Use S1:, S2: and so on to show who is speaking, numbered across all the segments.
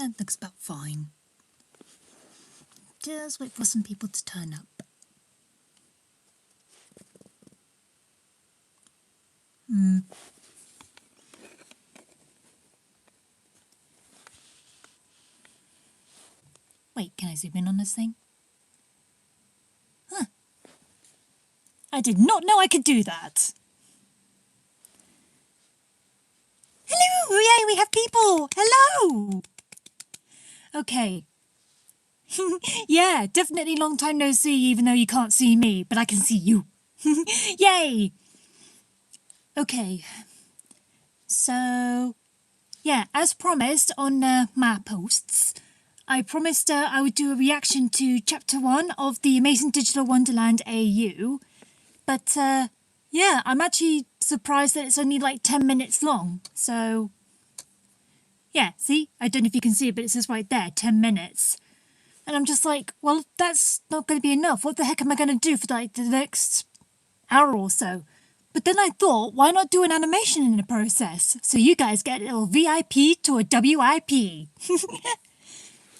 S1: That looks about fine. Just wait for some people to turn up. Wait, can I zoom in on this thing? Huh. I did not know I could do that. Hello! Yay, we have people! Hello! Okay. Yeah, definitely long time no see, even though you can't see me, but I can see you. Yay! Okay. So, yeah, as promised on my posts, I promised I would do a reaction to Chapter 1 of the Amazing Digital Wonderland AU. But, yeah, I'm actually surprised that it's only like 10 minutes long. So, yeah, see? I don't know if you can see it, but it says right there, 10 minutes. And I'm just like, well, that's not going to be enough. What the heck am I going to do for like the next hour or so? But then I thought, why not do an animation in the process? So you guys get a little VIP to a WIP.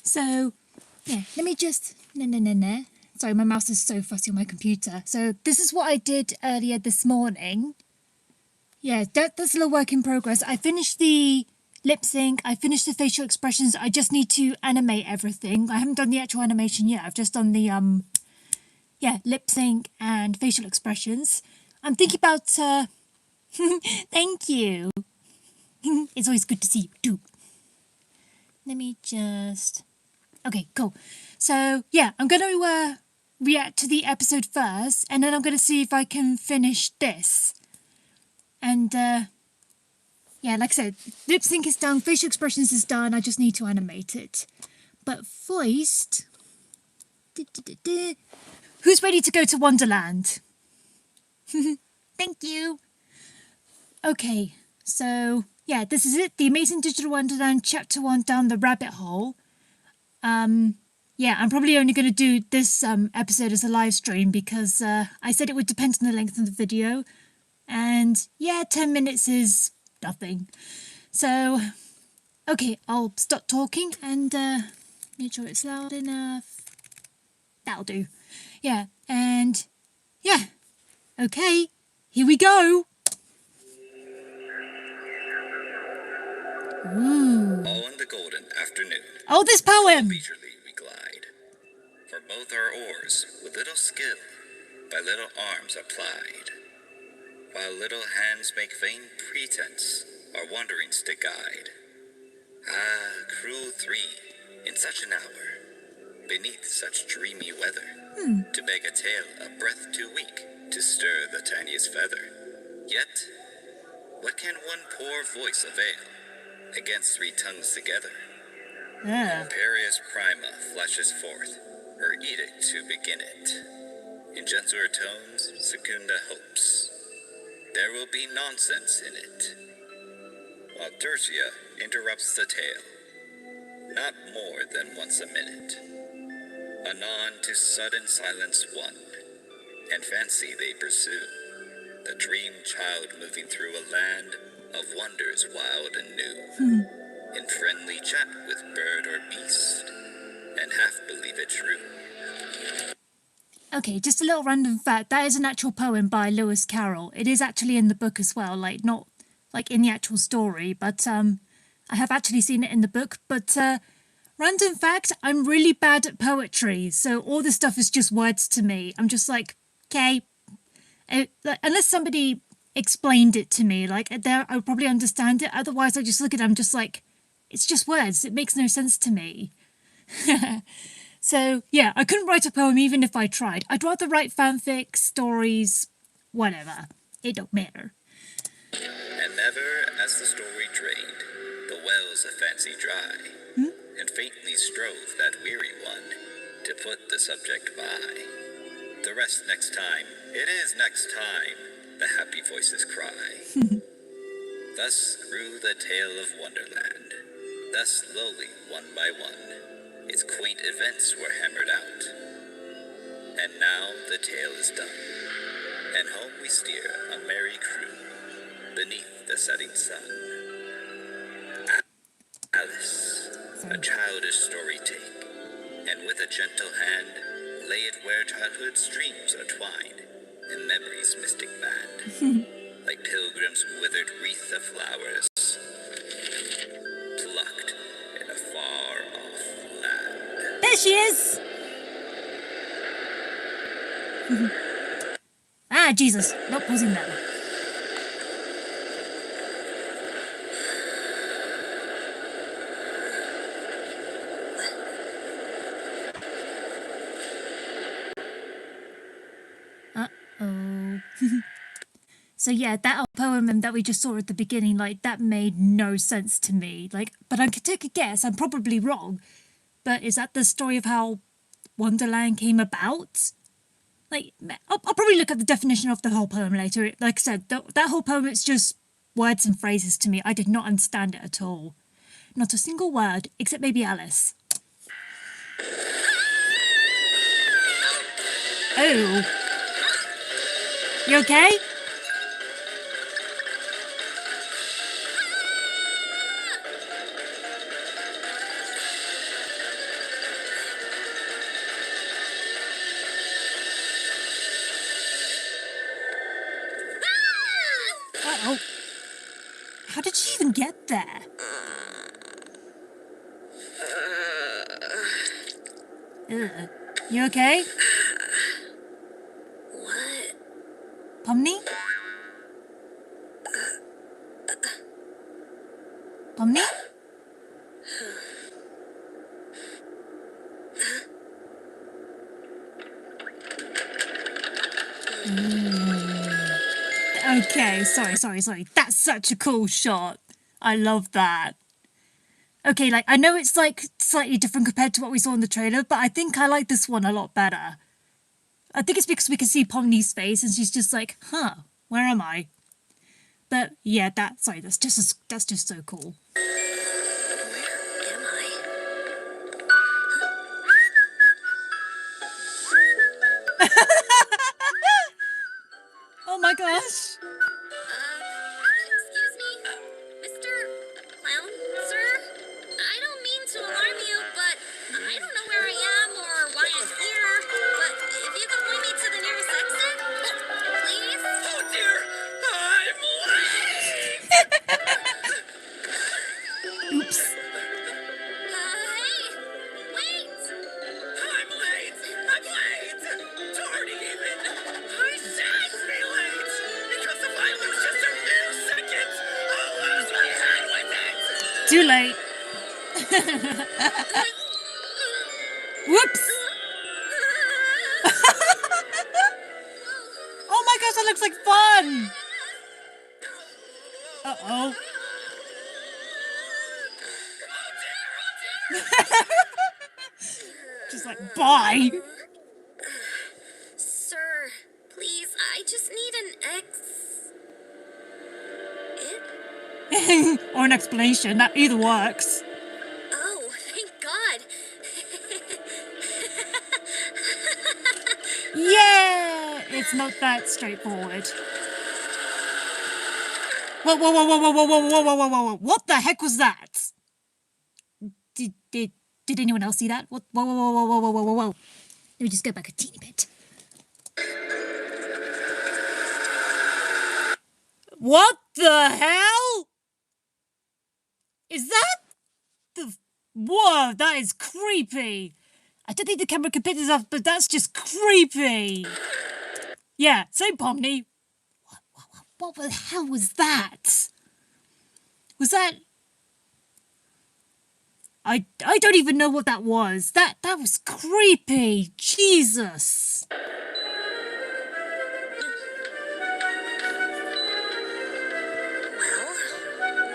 S1: So, yeah, let me just... No. Sorry, my mouse is so fussy on my computer. So this is what I did earlier this morning. Yeah, that's a little work in progress. I finished the lip sync, I finished the facial expressions. I just need to animate everything. I haven't done the actual animation yet. I've just done the, lip sync and facial expressions. I'm thinking about, thank you. It's always good to see you too. Let me just... Okay, cool. So, yeah, I'm going to react to the episode first, and then I'm going to see if I can finish this. And, yeah, like I said, lip sync is done, facial expressions is done, I just need to animate it. But first... Who's ready to go to Wonderland? Thank you. Okay, so, yeah, this is it. The Amazing Digital Wonderland Chapter 1 Down the Rabbit Hole. Yeah, I'm probably only going to do this episode as a live stream because I said it would depend on the length of the video. And, yeah, 10 minutes is nothing. So, okay, I'll stop talking and make sure it's loud enough. That'll do. Yeah, and, yeah. Okay, here we go. Ooh.
S2: All in the golden afternoon.
S1: Oh, this poem!
S2: Leisurely we glide. For both our oars, with little skill, by little arms applied, while little hands make vain pretense our wanderings to guide. Ah, cruel three, in such an hour, beneath such dreamy weather, to beg a tale a breath too weak to stir the tiniest feather. Yet, what can one poor voice avail against three tongues together? Imperious Prima flashes forth her edict to begin it. In gentler tones, Secunda hopes there will be nonsense in it, while Tertia interrupts the tale, not more than once a minute. Anon to sudden silence won, and fancy they pursue the dream child moving through a land of wonders wild and new, in friendly chat with bird or beast, and half believe it true.
S1: Okay, just a little random fact. That is an actual poem by Lewis Carroll. It is actually in the book as well, like not like in the actual story, but I have actually seen it in the book. But random fact, I'm really bad at poetry, so all this stuff is just words to me. I'm just like, okay, unless somebody explained it to me, like there, I would probably understand it. Otherwise, I just look at it, I'm just like, it's just words. It makes no sense to me. So, yeah, I couldn't write a poem even if I tried. I'd rather write fanfic, stories, whatever. It don't matter.
S2: And never, as the story drained, the wells of fancy dry, and faintly strove that weary one to put the subject by. The rest next time, it is next time, the happy voices cry. Thus grew the tale of Wonderland, thus slowly, one by one, its quaint events were hammered out. And now the tale is done, and home we steer a merry crew beneath the setting sun. Alice. a childish story take, and with a gentle hand, lay it where childhood's dreams are twined in memory's mystic band, like pilgrims' withered wreath of flowers, plucked in a far-off land.
S1: There she is! Ah, Jesus, not pausing there. Uh-oh. So yeah, that poem that we just saw at the beginning, like, that made no sense to me. Like, but I could take a guess, I'm probably wrong. But is that the story of how Wonderland came about? Like, I'll probably look at the definition of the whole poem later. Like I said, that whole poem, it's just words and phrases to me. I did not understand it at all. Not a single word, except maybe Alice. Oh. You okay? Uh-oh. How did she even get there? Ugh. You okay?
S3: What?
S1: Pomni? Pomni? Okay, sorry. That's such a cool shot. I love that. Okay, like, I know it's, like, slightly different compared to what we saw in the trailer, but I think I like this one a lot better. I think it's because we can see Pomni's face and she's just like, huh, where am I? But yeah, that's just so cool.
S3: Where am I?
S1: Oh my gosh.
S3: Excuse me, Mr. Clown, sir? I don't mean to alarm you, but I don't know where I am or why I'm here. But if you could point me to the nearest exit, please?
S2: Oh dear, I'm late!
S1: Oops.
S3: Hey, wait!
S2: I'm late! Tardy even! I shan't be late! Because if I lose just a few seconds, I'll lose my head with it!
S1: Too late. Whoops. Oh my gosh, that looks like fun. Uh-oh. Just like, bye.
S3: Sir, please, I just need an
S1: Or an explanation. That either works.
S3: Oh, thank God.
S1: Yeah! It's not that straightforward. Whoa. What the heck was that? Did anyone else see that? What? Whoa. Let me just go back a teeny bit. What the hell? Is that the... Whoa, that is creepy. I don't think the camera can pick this up, but that's just creepy. Yeah, same Pomni. What the hell was that? Was that... I don't even know what that was. That was creepy. Jesus.
S3: Well,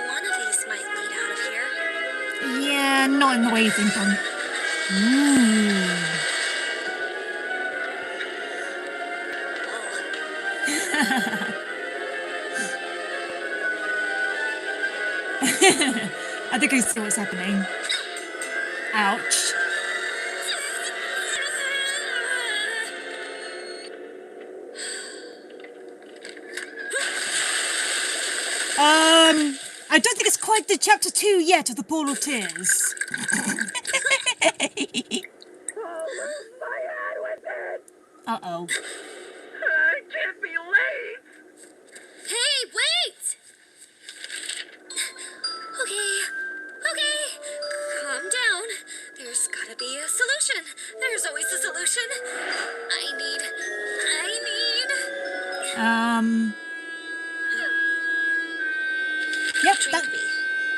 S3: one of these might lead out of here.
S1: Yeah, not in the way you think, Pom. Ooh. I think I see what's happening. Ouch. I don't think it's quite the chapter 2 yet of the Pool of Tears.
S4: My head with it.
S1: Uh-oh.
S4: I can't be late.
S3: Hey, wait! Okay. Calm down. There's gotta be a solution. There's always a solution. I need...
S1: Yep,
S3: Drink me.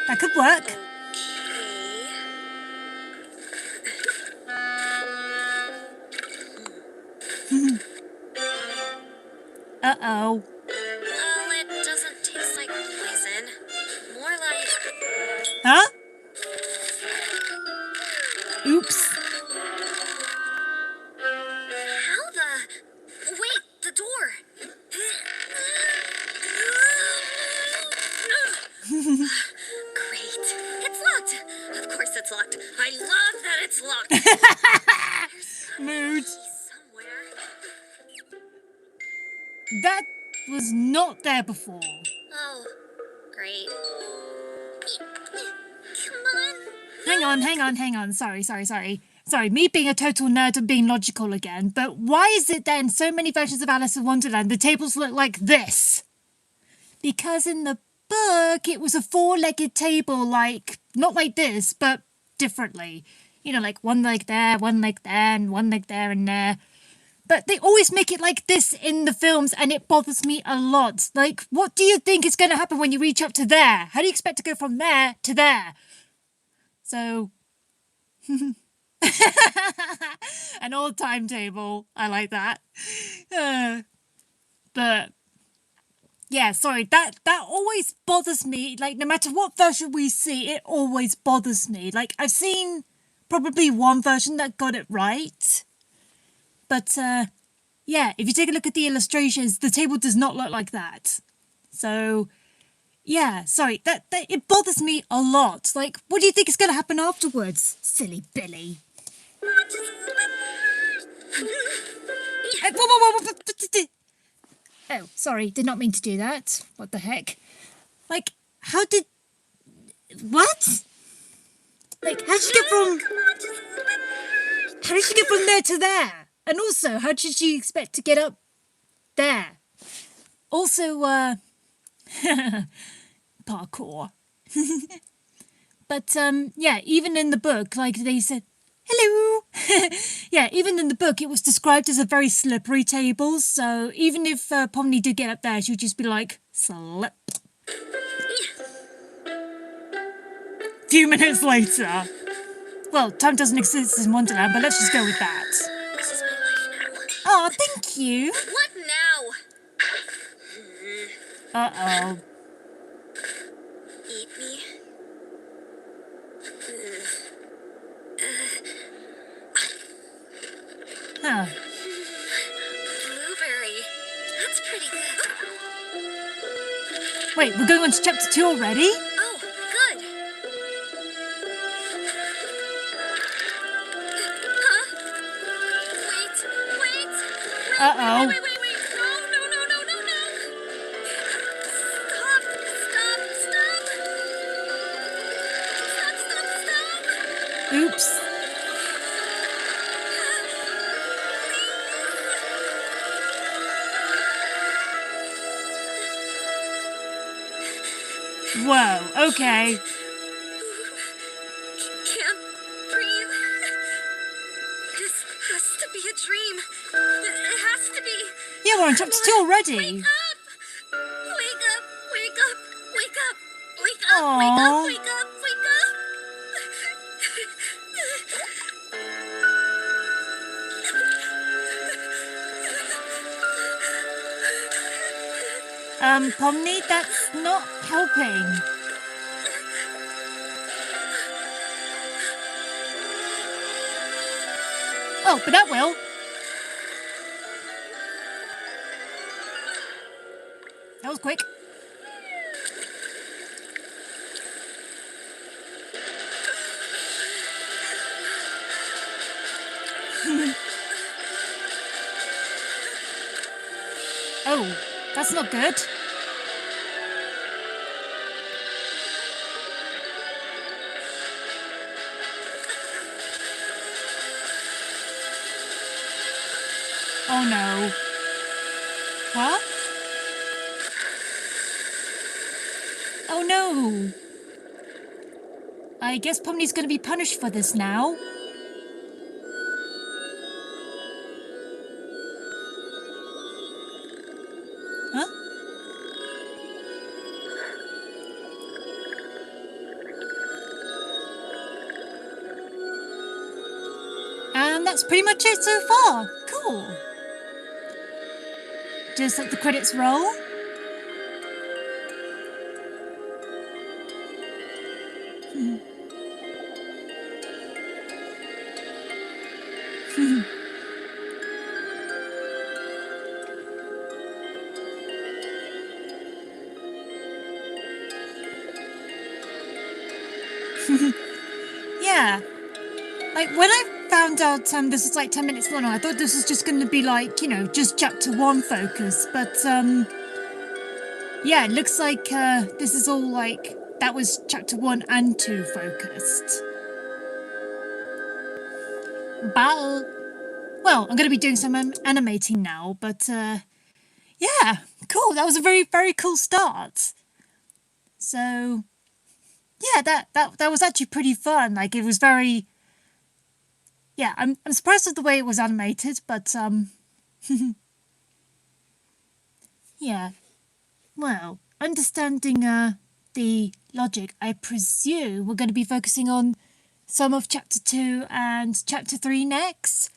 S1: that could work.
S3: Okay.
S1: Uh-oh.
S3: Well, it doesn't taste like poison. More like...
S1: Huh? Oops.
S3: How the... Wait, the door. Great. It's locked. Of course it's locked. I love that it's locked.
S1: Mood.
S3: Somewhere.
S1: That was not there before.
S3: Oh, great. Come on.
S1: Hang on. Sorry. Sorry, me being a total nerd and being logical again, but why is it that in so many versions of Alice in Wonderland the tables look like this? Because in the book it was a four-legged table, like, not like this, but differently. You know, like one leg there, and one leg there and there. But they always make it like this in the films, and it bothers me a lot. Like, what do you think is going to happen when you reach up to there? How do you expect to go from there to there? So... an old timetable. I like that. But... yeah, sorry, that always bothers me. Like, no matter what version we see, it always bothers me. Like, I've seen probably one version that got it right. But, yeah, if you take a look at the illustrations, the table does not look like that. So, yeah, sorry, that it bothers me a lot. Like, what do you think is going to happen afterwards, silly Billy? Whoa. Oh, sorry, did not mean to do that. What the heck? Like, how did... what? Like, how did she get from... how did she get from there to there? And also, how did she expect to get up there? Also, parkour. But, yeah, even in the book, like, they said... hello! Yeah, even in the book, it was described as a very slippery table, so even if Pomni did get up there, she would just be like, slip. Few minutes later. Well, time doesn't exist in Wonderland, but let's just go with that.
S3: This is my life now.
S1: Oh, thank you.
S3: What now?
S1: Uh-oh.
S3: Eat me.
S1: Huh.
S3: Blueberry. That's pretty good.
S1: Wait, we're going on to chapter 2 already?
S3: Oh, good. Huh? Wait.
S1: Uh-oh.
S3: Wait. No. Stop.
S1: Oops. Whoa, okay.
S3: Can't breathe. This has to be a dream. It has to be.
S1: Yeah, we're on chapter 2 already.
S3: Wake up!
S1: Aww.
S3: Wake up!
S1: Pomni, that's not helping. Oh, but that will. That was quick. Oh, that's not good. Oh no. Huh? Oh no. I guess Pomni's gonna be punished for this now. Huh? And that's pretty much it so far. Cool. Just let the credits roll. Yeah. Like, when I found out this is like 10 minutes long, I thought this was just going to be like, you know, just chapter 1 focus. But, yeah, it looks like this is all like, that was chapter 1 and 2 focused. But, well, I'm going to be doing some animating now, but, yeah, cool. That was a very, very cool start. So, yeah, that was actually pretty fun. Like, it was very... Yeah, I'm surprised at the way it was animated, but, yeah. Well, understanding, the logic, I presume we're going to be focusing on some of Chapter 2 and Chapter 3 next.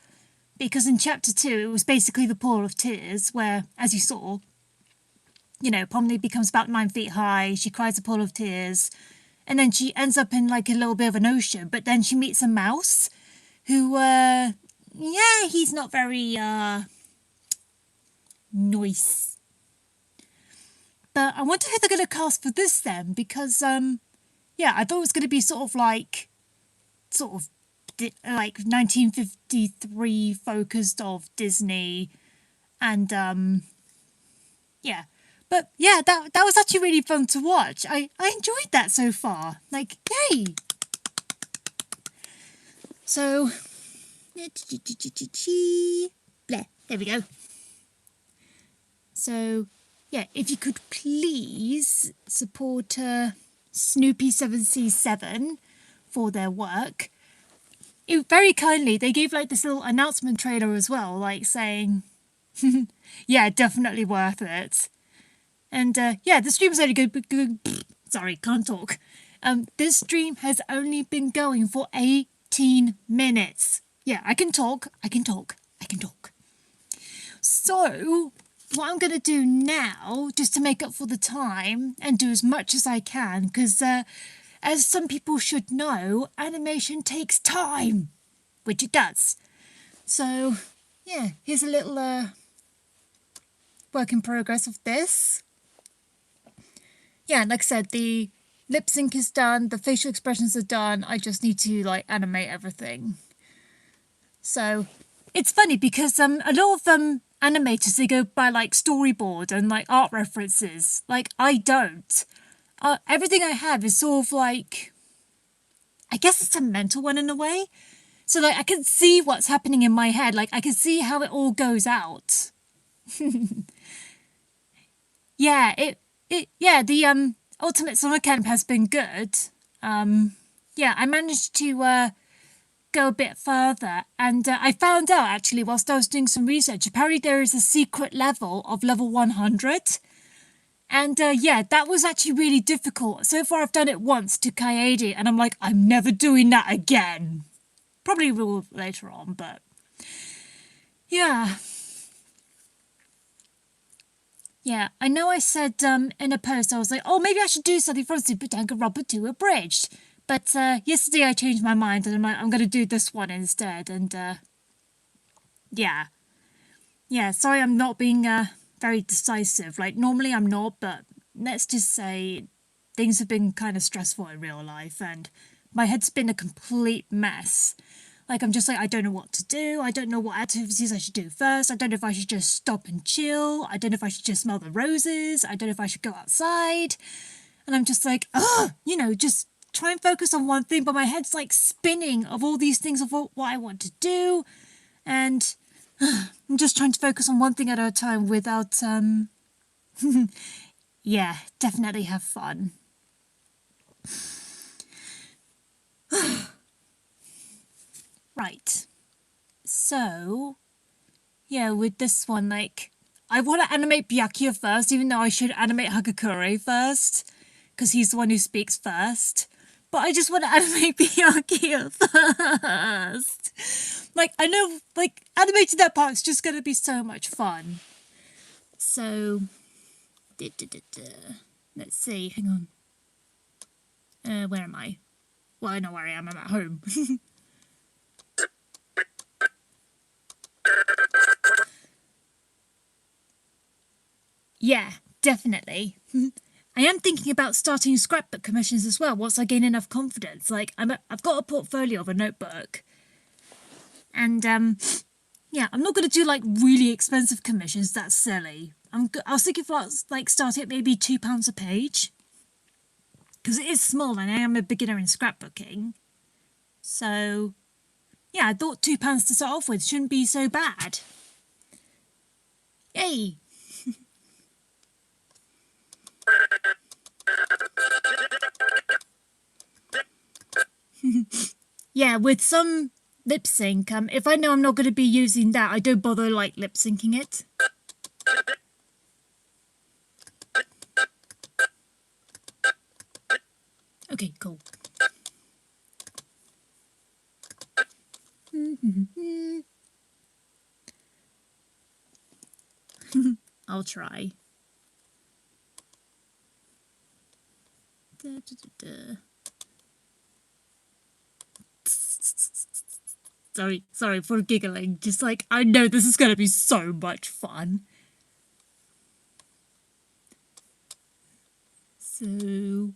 S1: Because in Chapter 2, it was basically the Pool of Tears, where, as you saw, you know, Pomni becomes about 9 feet high, she cries a pool of tears, and then she ends up in, like, a little bit of an ocean, but then she meets a mouse, who, yeah, he's not very, nice. But I wonder who they're going to cast for this then, because, yeah, I thought it was going to be sort of, like 1953 focused of Disney, and, yeah. But, yeah, that was actually really fun to watch. I enjoyed that so far. Like, yay! So, there we go. So, yeah, if you could please support Snoopy7C7 for their work. Very kindly, they gave like this little announcement trailer as well, like saying, yeah, definitely worth it. And yeah, the stream's only good. Sorry, can't talk. This stream has only been going for 18 minutes. Yeah, I can talk. So, what I'm going to do now, just to make up for the time and do as much as I can, because as some people should know, animation takes time, which it does. So, yeah, here's a little work in progress of this. Yeah, like I said, the lip sync is done, the facial expressions are done, I just need to, like, animate everything. So, it's funny because a lot of animators, they go by, like, storyboard and, like, art references. Like, I don't. Everything I have is sort of, like, I guess it's a mental one in a way. So, like, I can see what's happening in my head. Like, I can see how it all goes out. Yeah, the Ultimate Summer Camp has been good. Yeah, I managed to go a bit further, and I found out actually whilst I was doing some research, apparently there is a secret level of level 100. And yeah, that was actually really difficult. So far I've done it once to Kaede, and I'm like, I'm never doing that again. Probably will later on, but yeah. Yeah, I know I said in a post, I was like, oh, maybe I should do something from Super Danganronpa 2 Abridged. But yesterday I changed my mind and I'm like, I'm going to do this one instead. And yeah. Yeah, sorry I'm not being very decisive. Like, normally I'm not, but let's just say things have been kind of stressful in real life and my head's been a complete mess. Like, I'm just like, I don't know what to do. I don't know what activities I should do first. I don't know if I should just stop and chill. I don't know if I should just smell the roses. I don't know if I should go outside. And I'm just like, you know, just try and focus on one thing. But my head's like spinning of all these things of what I want to do. And I'm just trying to focus on one thing at a time without, yeah, definitely have fun. Right. So, yeah, with this one, like, I want to animate Byakuya first, even though I should animate Hagakure first, because he's the one who speaks first. But I just want to animate Byakuya first. Like, I know, like, animating that part is just going to be so much fun. So, let's see, hang on. Where am I? Well, I know where I am, I'm at home. Yeah, definitely. I am thinking about starting scrapbook commissions as well once I gain enough confidence. Like, I've got a portfolio of a notebook. And, yeah, I'm not going to do, like, really expensive commissions. That's silly. I was thinking for, like, starting at maybe £2 a page. Because it is small and I am a beginner in scrapbooking. So, yeah, I thought £2 to start off with shouldn't be so bad. Yay! Yeah, with some lip sync, if I know I'm not going to be using that, I don't bother, like, lip syncing it. Okay, cool. I'll try. Sorry for giggling. Just like, I know this is going to be so much fun. So,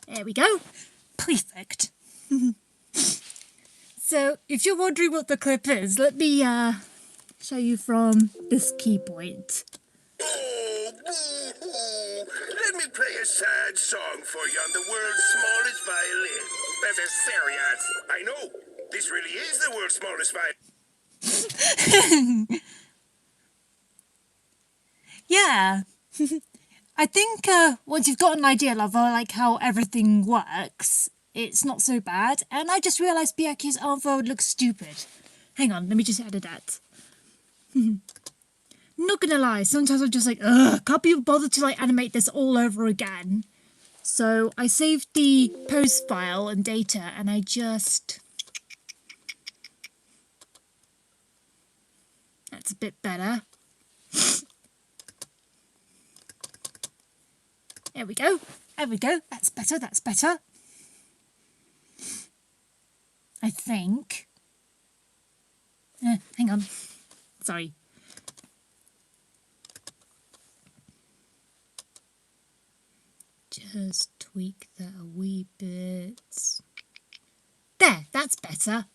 S1: there we go. Perfect. So, if you're wondering what the clip is, let me show you from this key point.
S5: Oh, boo-hoo. Let me play a sad song for you on the world's smallest violin. This is serious. I know. This really is the world's smallest violin.
S1: Yeah. I think once you've got an idea of like how everything works, it's not so bad. And I just realised Byakuya's arm looks stupid. Hang on, let me just edit that. Not gonna lie, sometimes I'm just like, ugh, can't be bothered to like animate this all over again. So I saved the pose file and data and I just... That's a bit better. There we go. There we go. That's better. That's better. I think. Hang on. Sorry. Just tweak that a wee bit. There. That's better.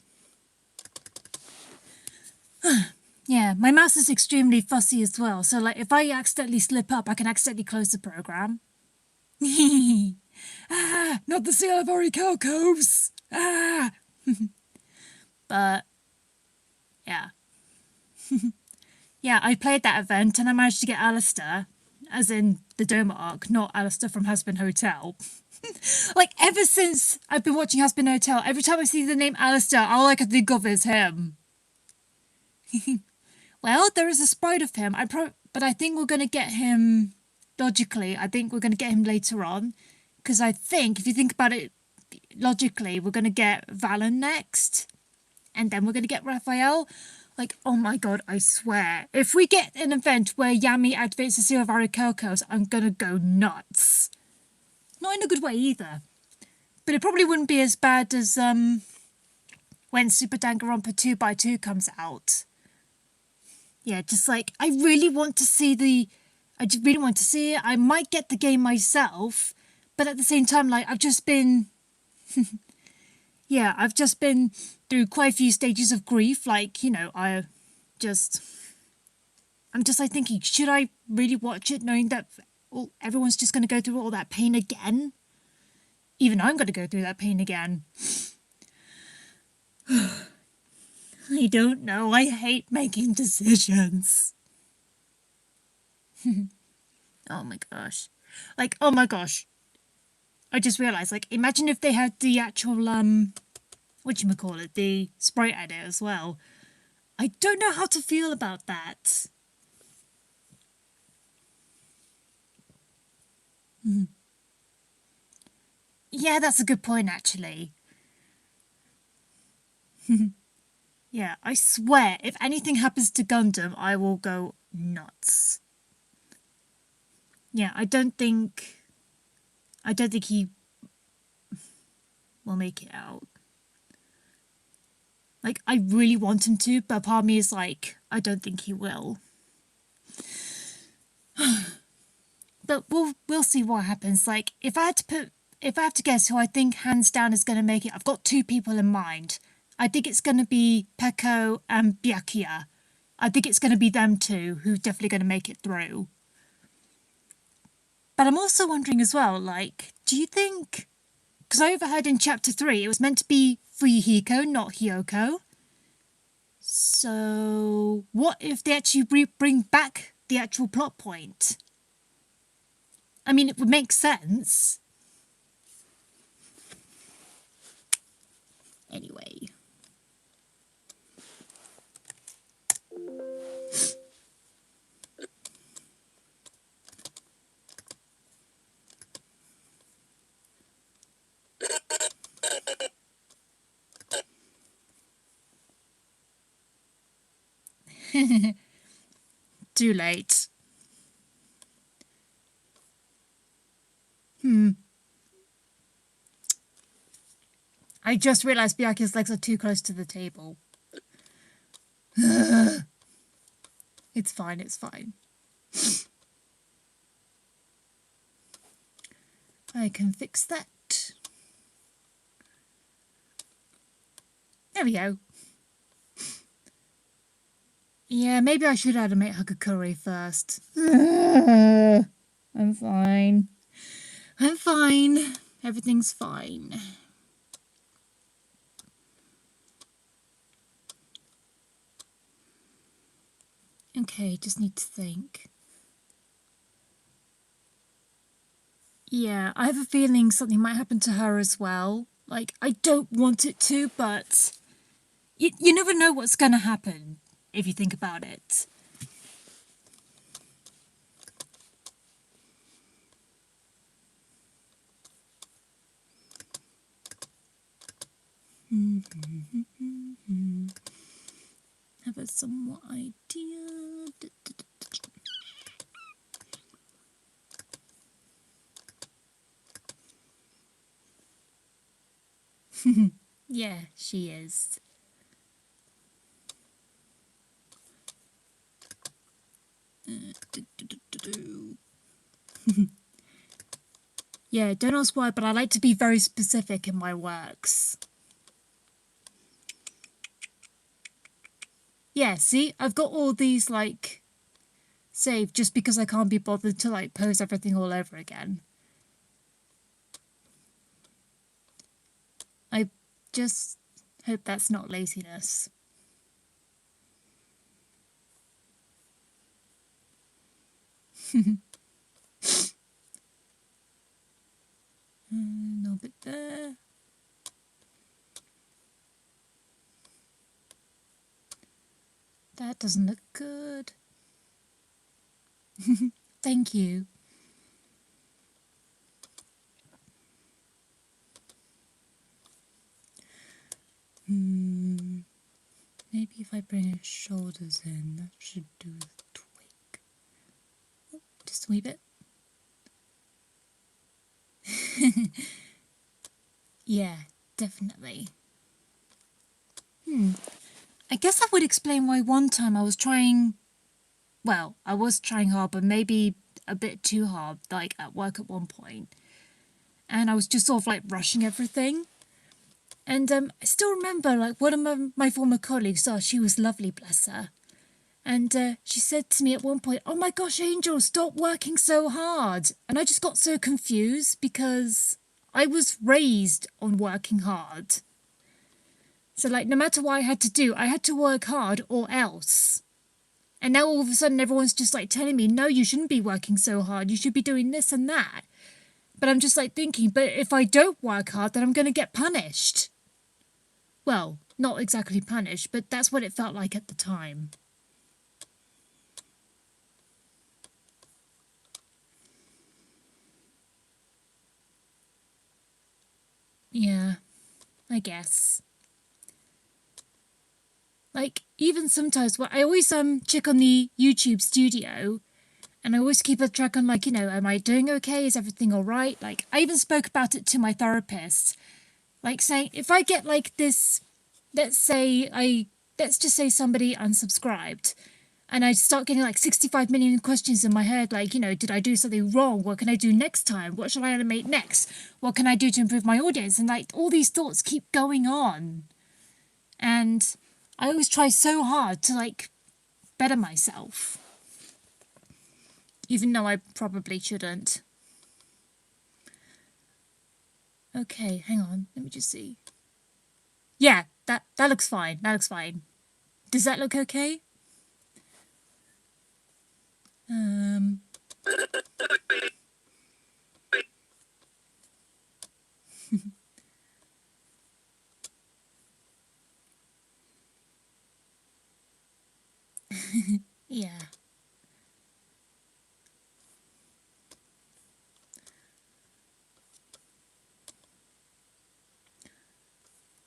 S1: Yeah, my mouse is extremely fussy as well. So, like, if I accidentally slip up, I can accidentally close the program. Ah, not the Silvery Cocos! Ah! But, yeah. Yeah, I played that event and I managed to get Alistair, as in the Doma arc, not Alistair from Husband Hotel. Like, ever since I've been watching Husband Hotel, every time I see the name Alistair, all I can think of is him. Well, there is a sprite of him, but I think we're going to get him... Logically, I think we're going to get him later on. Because I think, if you think about it logically, we're going to get Violin next. And then we're going to get Raphael. Like, oh my god, I swear. If we get an event where Yami activates the Silvery Kelkos, I'm going to go nuts. Not in a good way either. But it probably wouldn't be as bad as when Super Danganronpa 2x2 comes out. Yeah, just like, I really want to see I just really want to see it. I might get the game myself, but at the same time, like, I've just been... yeah, I've just been through quite a few stages of grief. Like, you know, I'm just like thinking, should I really watch it knowing that everyone's just going to go through all that pain again? Even I'm going to go through that pain again. I don't know. I hate making decisions. Oh my gosh. Like, oh my gosh. I just realised, like, imagine if they had the actual, whatchamacallit, the sprite edit as well. I don't know how to feel about that. Yeah, that's a good point, actually. Yeah, I swear, if anything happens to Gundam, I will go nuts. Yeah, I don't think he will make it out. Like, I really want him to, but part of me is like, I don't think he will. But we'll see what happens. Like, if I have to guess who I think hands down is going to make it, I've got two people in mind. I think it's going to be Peko and Byakuya. I think it's going to be them two who's definitely going to make it through. But I'm also wondering as well, like, do you think... Because I overheard in Chapter 3 it was meant to be Fuyuhiko, not Hyoko. So, what if they actually bring back the actual plot point? I mean, it would make sense. Anyway. Too late. I just realised Byakuya's legs are too close to the table. It's fine, it's fine. I can fix that. There we go. Yeah, maybe I should animate Hagakure first. I'm fine. I'm fine. Everything's fine. Okay, just need to think. Yeah, I have a feeling something might happen to her as well. Like, I don't want it to, but you never know what's going to happen if you think about it. Have a somewhat idea. Yeah, she is. Yeah, don't ask why, but I like to be very specific in my works. Yeah, see, I've got all these, like, saved just because I can't be bothered to, like, pose everything all over again. I just hope that's not laziness. No bit there. That doesn't look good. Thank you. Maybe if I bring his shoulders in, that should do the twig. Oh, just a wee bit. Yeah, definitely. I guess that would explain why one time I was trying hard, but maybe a bit too hard, like at work at one point. And I was just sort of like rushing everything. And I still remember, like, one of my former colleagues, she was lovely, bless her. And she said to me at one point, "Oh my gosh, Angel, stop working so hard." And I just got so confused because I was raised on working hard. So, like, no matter what I had to do, I had to work hard or else. And now all of a sudden everyone's just, like, telling me, no, you shouldn't be working so hard. You should be doing this and that. But I'm just, like, thinking, but if I don't work hard, then I'm going to get punished. Well, not exactly punished, but that's what it felt like at the time. Yeah, I guess. Like, even sometimes, I always check on the YouTube studio, and I always keep a track on, like, you know, am I doing okay? Is everything all right? Like, I even spoke about it to my therapist. Like, saying, if I get, like, this, let's just say somebody unsubscribed, and I start getting, like, 65 million questions in my head, like, you know, did I do something wrong? What can I do next time? What shall I animate next? What can I do to improve my audience? And, like, all these thoughts keep going on. And I always try so hard to, like, better myself. Even though I probably shouldn't. Okay, hang on. Let me just see. Yeah, that looks fine. That looks fine. Does that look okay? Yeah.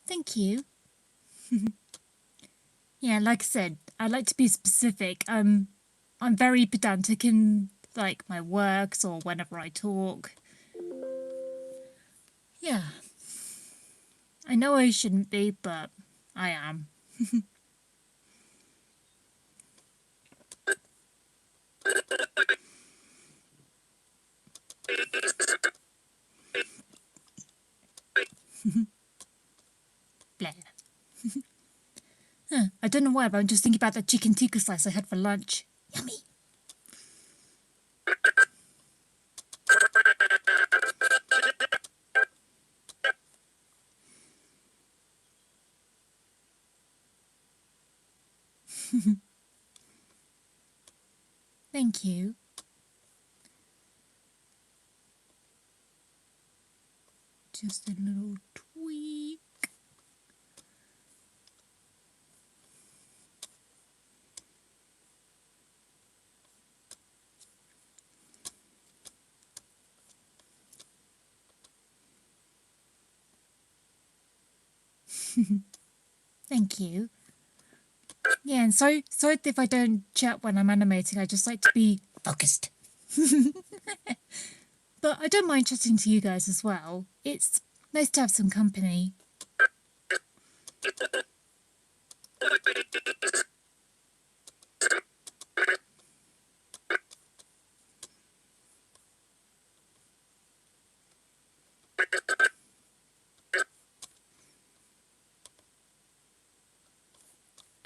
S1: Thank you. Yeah, like I said, I like to be specific. I'm very pedantic in, like, my works or whenever I talk. Yeah. I know I shouldn't be, but I am. Blah. I don't know why, but I'm just thinking about that chicken tikka slice I had for lunch. Yummy. Thank you. Just a little tweak. Thank you. Yeah, and sorry if I don't chat when I'm animating. I just like to be focused. But I don't mind chatting to you guys as well. It's nice to have some company.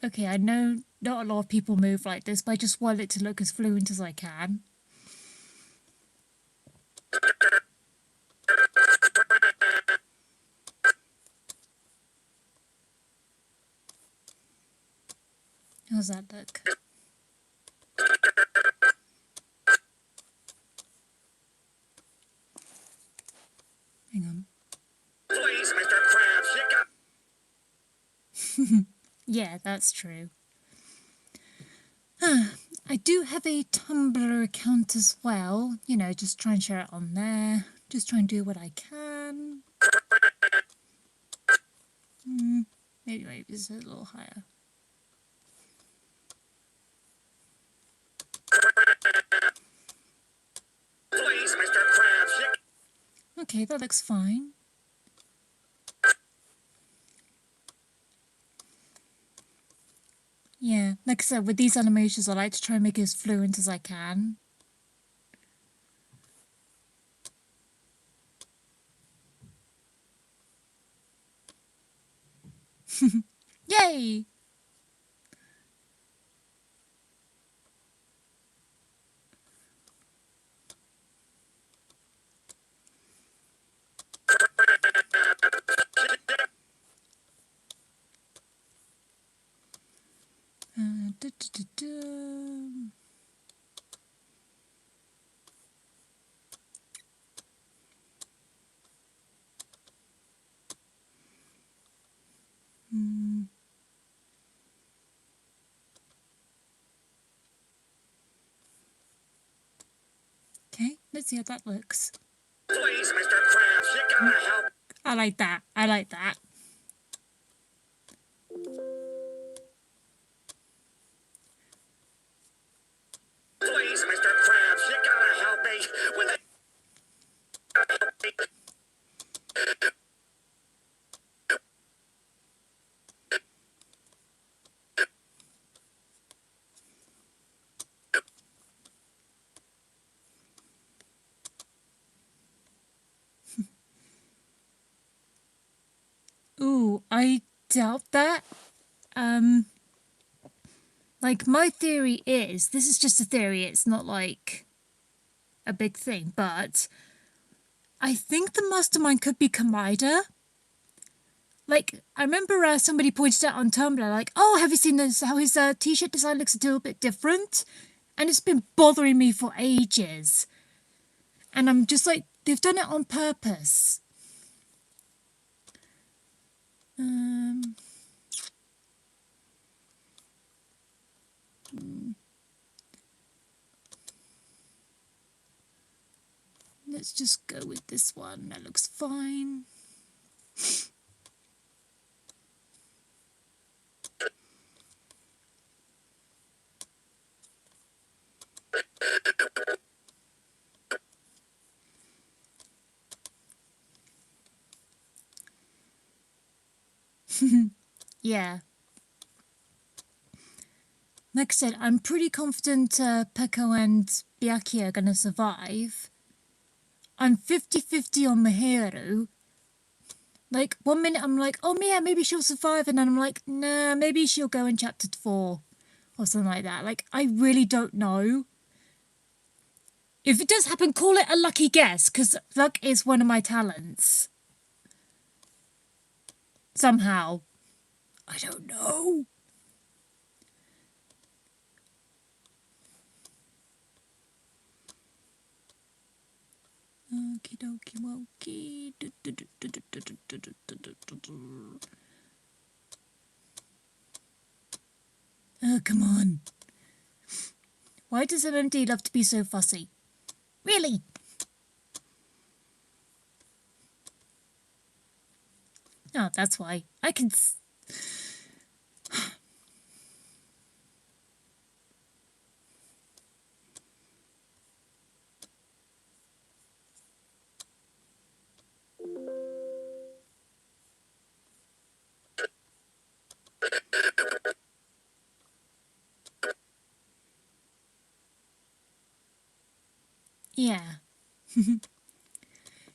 S1: Okay, I know not a lot of people move like this, but I just want it to look as fluent as I can. How's that look? Hang on.
S5: Please, Mr. Krabs, you got...
S1: Yeah, that's true. I do have a Tumblr account as well. You know, just try and share it on there. Just try and do what I can. Maybe it's a little higher.
S5: Please, Mr. Krabs, you...
S1: Okay, that looks fine. Yeah, like I said, with these animations, I like to try and make it as fluent as I can. Yay! Okay, let's see how that looks.
S5: Please, Mr. Krabs, you gotta help.
S1: I like that. I like that.
S5: Please, Mr. Krabs, you gotta help me with it.
S1: Ooh, I doubt that. Like, my theory is, this is just a theory, it's not like a big thing, but I think the mastermind could be Kamida. Like, I remember somebody pointed out on Tumblr, like, oh, have you seen this, how his t-shirt design looks a little bit different? And it's been bothering me for ages. And I'm just like, they've done it on purpose. Let's just go with this one. That looks fine. Yeah. Like I said, I'm pretty confident Peko and Byakuya are going to survive. I'm 50-50 on Mihiru. Like, 1 minute I'm like, oh yeah, maybe she'll survive. And then I'm like, nah, maybe she'll go in chapter 4. Or something like that. Like, I really don't know. If it does happen, call it a lucky guess. Because luck is one of my talents. Somehow. I don't know. Okie dokie wokey. Oh, come on. Why does MMD love to be so fussy? Really? Oh, that's why. I can... Yeah.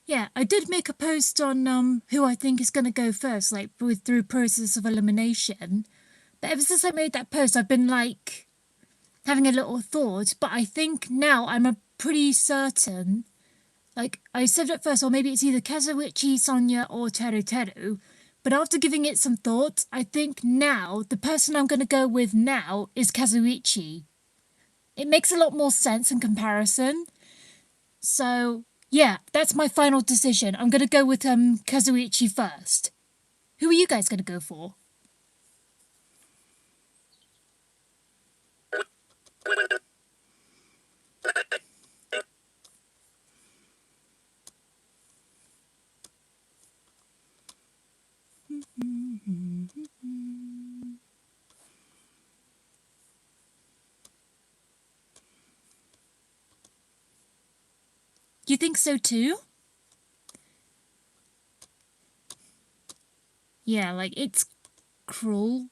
S1: Yeah, I did make a post on who I think is going to go first, like through process of elimination. But ever since I made that post, I've been like having a little thought. But I think now I'm pretty certain. Like I said at first, or maybe it's either Kazuichi, Sonya, or Teru Teru. But after giving it some thought, I think now the person I'm going to go with now is Kazuichi. It makes a lot more sense in comparison. So, yeah, that's my final decision. I'm going to go with Kazuichi first. Who are you guys going to go for? You think so too? Yeah, like, it's cruel,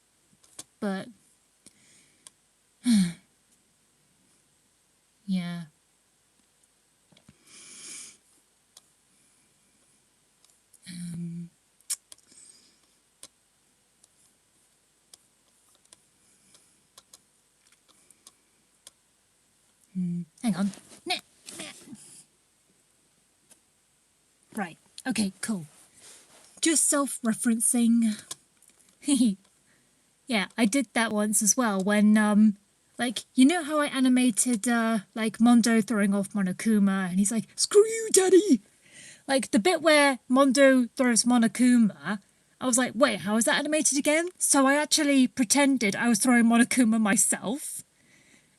S1: but... yeah. Hang on. Nah. Right. Okay, cool. Just self-referencing. Yeah, I did that once as well when Like, you know how I animated, like, Mondo throwing off Monokuma, and he's like, screw you, daddy! Like, the bit where Mondo throws Monokuma, I was like, wait, how is that animated again? So I actually pretended I was throwing Monokuma myself.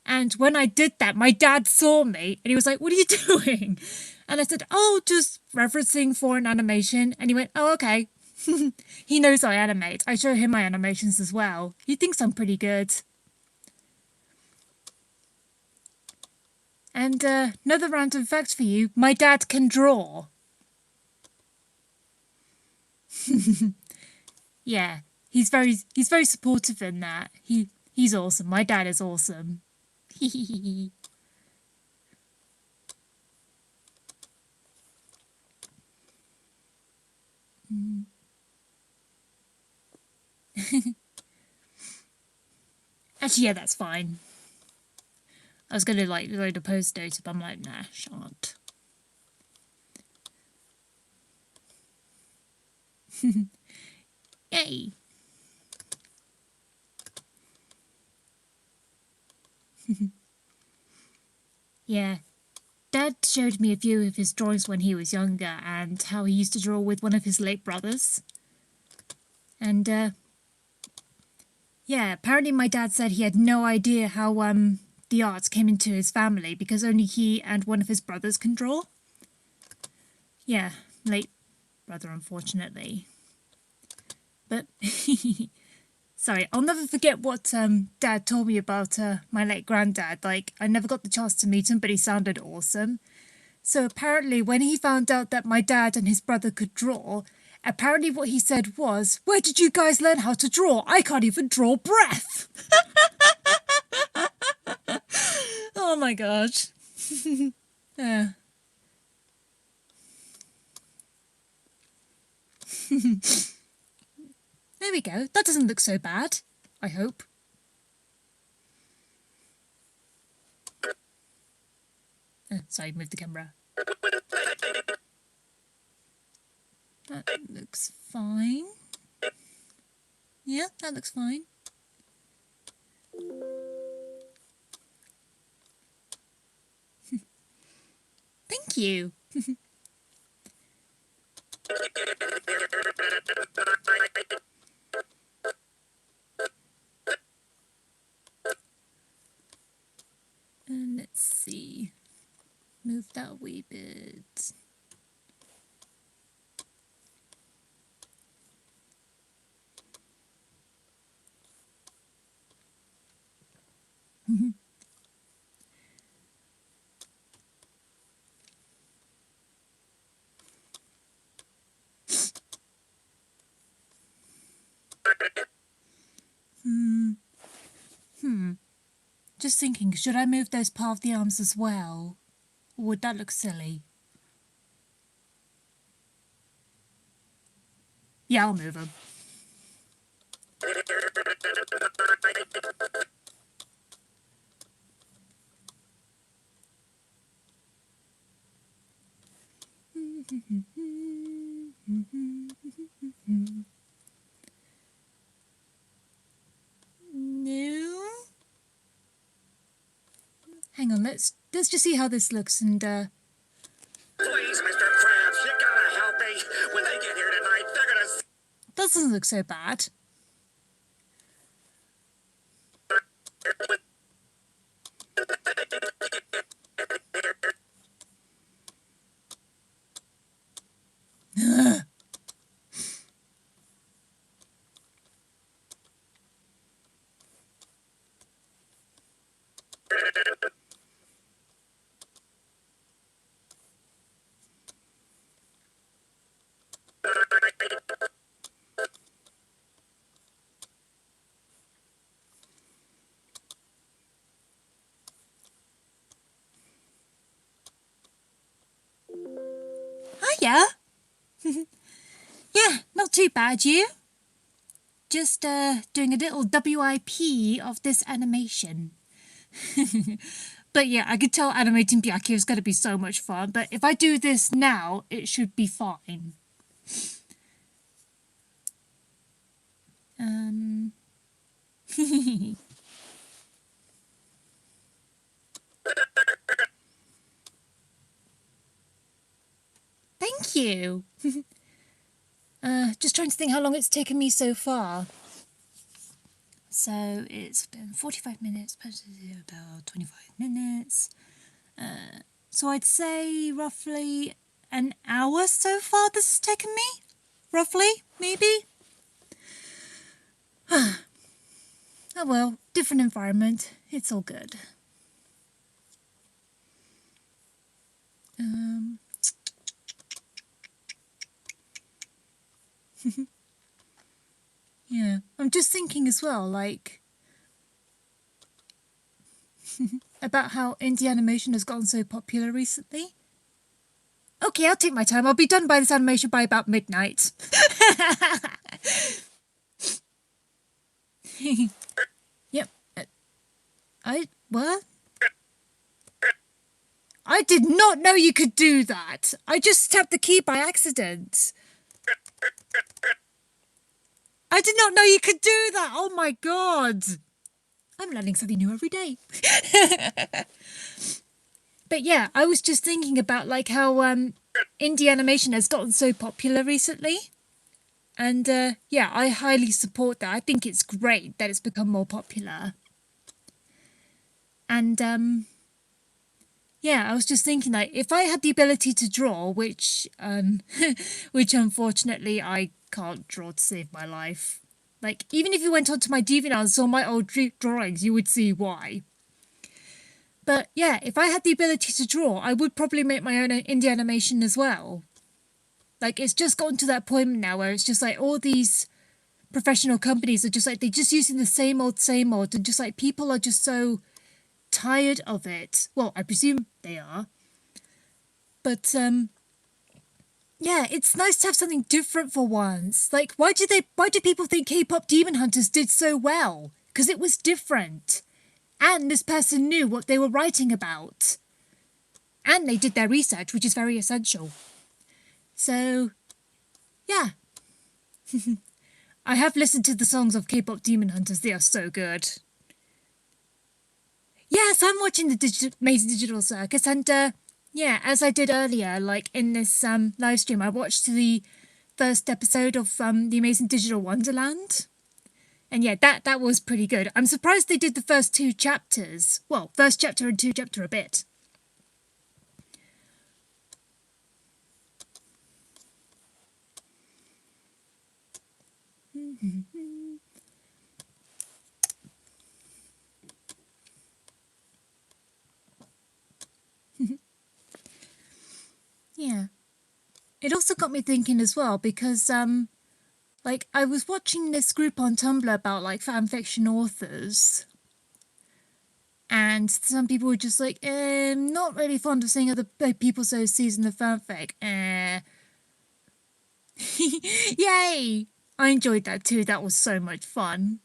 S1: And when I did that, my dad saw me, and he was like, what are you doing? And I said, oh, just referencing for an animation. And he went, oh, okay. He knows I animate. I show him my animations as well. He thinks I'm pretty good. And another random fact for you, my dad can draw. Yeah, he's very supportive in that. He's awesome. My dad is awesome. Actually, yeah, that's fine. I was gonna like load a post data, but I'm like, nah, shan't. Yay! Yeah, Dad showed me a few of his drawings when he was younger and how he used to draw with one of his late brothers. And yeah, apparently my dad said he had no idea how the arts came into his family because only he and one of his brothers can draw. Yeah, late brother, unfortunately. But sorry, I'll never forget what Dad told me about my late granddad. Like, I never got the chance to meet him, but he sounded awesome. So apparently when he found out that my dad and his brother could draw, apparently what he said was, where did you guys learn how to draw? I can't even draw breath. Oh my gosh. Yeah. There we go. That doesn't look so bad, I hope. Sorry, move the camera. That looks fine. Yeah, that looks fine. Thank you. And let's see. Move that a wee bit. Just thinking, should I move those part of the arms as well? Or would that look silly? Yeah, I'll move them. No. Hang on, let's just see how this looks and
S5: Please, Mr. Krabs, you gotta help me. When they get here tonight, they're gonna...
S1: that doesn't look so bad. Hiya! Yeah, not too bad, you? Just doing a little WIP of this animation. But yeah, I could tell animating Byakuya is going to be so much fun, but if I do this now, it should be fine. Thank you. Just trying to think how long it's taken me so far. So it's been 45 minutes, about 25 minutes. So I'd say roughly an hour so far this has taken me. Roughly, maybe. Oh well, different environment. It's all good. Yeah, I'm just thinking as well, like, about how indie animation has gotten so popular recently. Okay, I'll take my time. I'll be done by this animation by about midnight. Yep. What? I did not know you could do that. I just tapped the key by accident. I did not know you could do that. Oh my god. I'm learning something new every day. But yeah, I was just thinking about like how indie animation has gotten so popular recently. And yeah, I highly support that. I think it's great that it's become more popular. And yeah, I was just thinking like if I had the ability to draw, which which unfortunately I can't draw to save my life. Like even if you went onto my DeviantArt and saw my old drawings, you would see why. But yeah, if I had the ability to draw, I would probably make my own indie animation as well. Like it's just gotten to that point now where it's just like all these professional companies are just like they're just using the same old, and just like people are just so tired of it. Well, I presume they are. But yeah, it's nice to have something different for once. Like why do people think K-pop Demon Hunters did so well? Because it was different. And this person knew what they were writing about. And they did their research, which is very essential. So, yeah. I have listened to the songs of K-pop Demon Hunters. They are so good. Yes, I'm watching the Amazing Digital Circus. And, yeah, as I did earlier, like in this live stream, I watched the first episode of the Amazing Digital Wonderland. And yeah, that was pretty good. I'm surprised they did the first 2 chapters. Well, first chapter and 2 chapter a bit. Yeah. It also got me thinking as well because like I was watching this group on Tumblr about like fanfiction authors. And some people were just like, not really fond of seeing other people's OCs in the fanfic. Yay! I enjoyed that too. That was so much fun.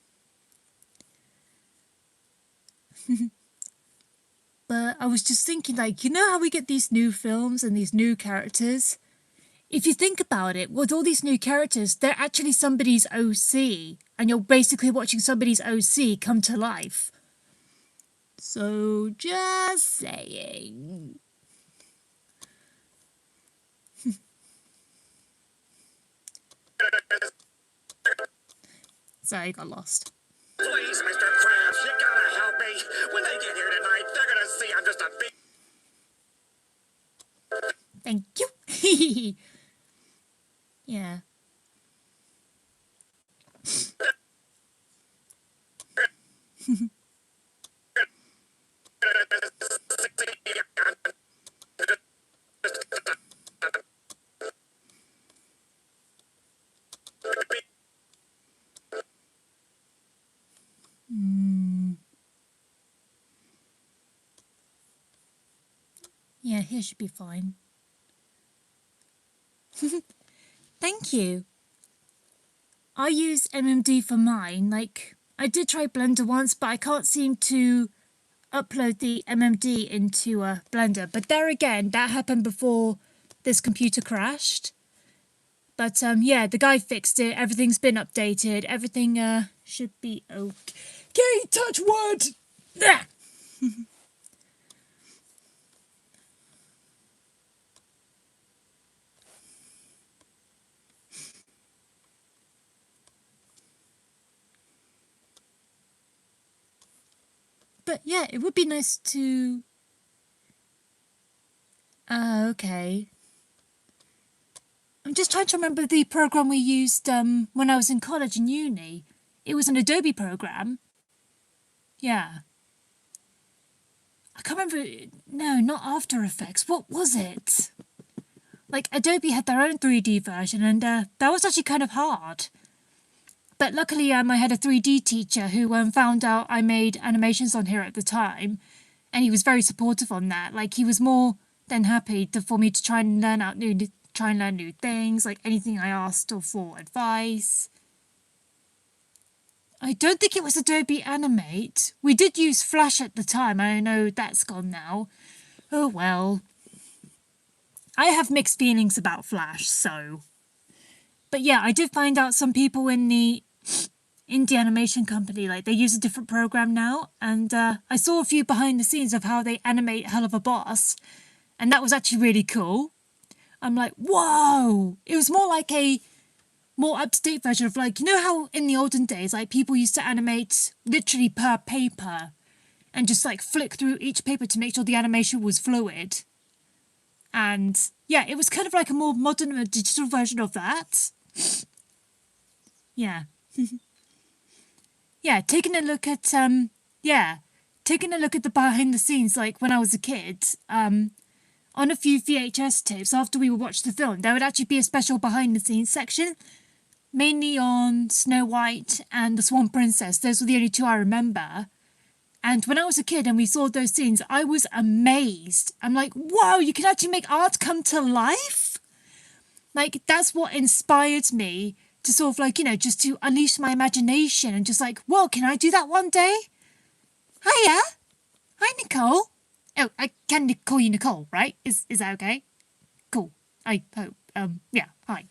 S1: But I was just thinking, like, you know how we get these new films and these new characters? If you think about it, with all these new characters, they're actually somebody's OC. And you're basically watching somebody's OC come to life. So, just saying. Sorry, I got lost.
S5: Please, Mr. Krabs, you gotta help me. When they get here tonight, they're gonna see I'm just a big...
S1: Thank you. Yeah. Yeah, here should be fine. Thank you. I use MMD for mine. Like, I did try Blender once, but I can't seem to upload the MMD into Blender. But there again, that happened before this computer crashed. But yeah, the guy fixed it. Everything's been updated. Everything should be okay. Touch wood! Ah! But yeah, it would be nice to... okay. I'm just trying to remember the program we used when I was in college and uni. It was an Adobe program. Yeah. I can't remember... No, not After Effects. What was it? Like, Adobe had their own 3D version, and that was actually kind of hard. But luckily, I had a 3D teacher who found out I made animations on here at the time, and he was very supportive on that. Like, he was more than happy for me to try and learn new things, like anything I asked or for advice. I don't think it was Adobe Animate. We did use Flash at the time. I know that's gone now. Oh well. I have mixed feelings about Flash, so... But yeah, I did find out some people in the indie animation company, like, they use a different program now, and I saw a few behind the scenes of how they animate Hell of a Boss, and that was actually really cool. I'm like, whoa! It was more like a more up-to-date version of, like, you know how in the olden days, like, people used to animate literally per paper and just, like, flick through each paper to make sure the animation was fluid. And, yeah, it was kind of like a more modern digital version of that. Yeah. Yeah, taking a look at the behind the scenes, like, when I was a kid, on a few VHS tapes after we would watch the film, there would actually be a special behind the scenes section, mainly on Snow White and the Swan Princess. Those were the only two I remember. And when I was a kid and we saw those scenes, I was amazed. I'm like, whoa, you can actually make art come to life? Like, that's what inspired me to sort of, like, you know, just to unleash my imagination and just like, whoa, can I do that one day? Hiya. Hi, Nicole. Oh, I can call you Nicole, right? Is that okay? Cool. I hope. Yeah, hi.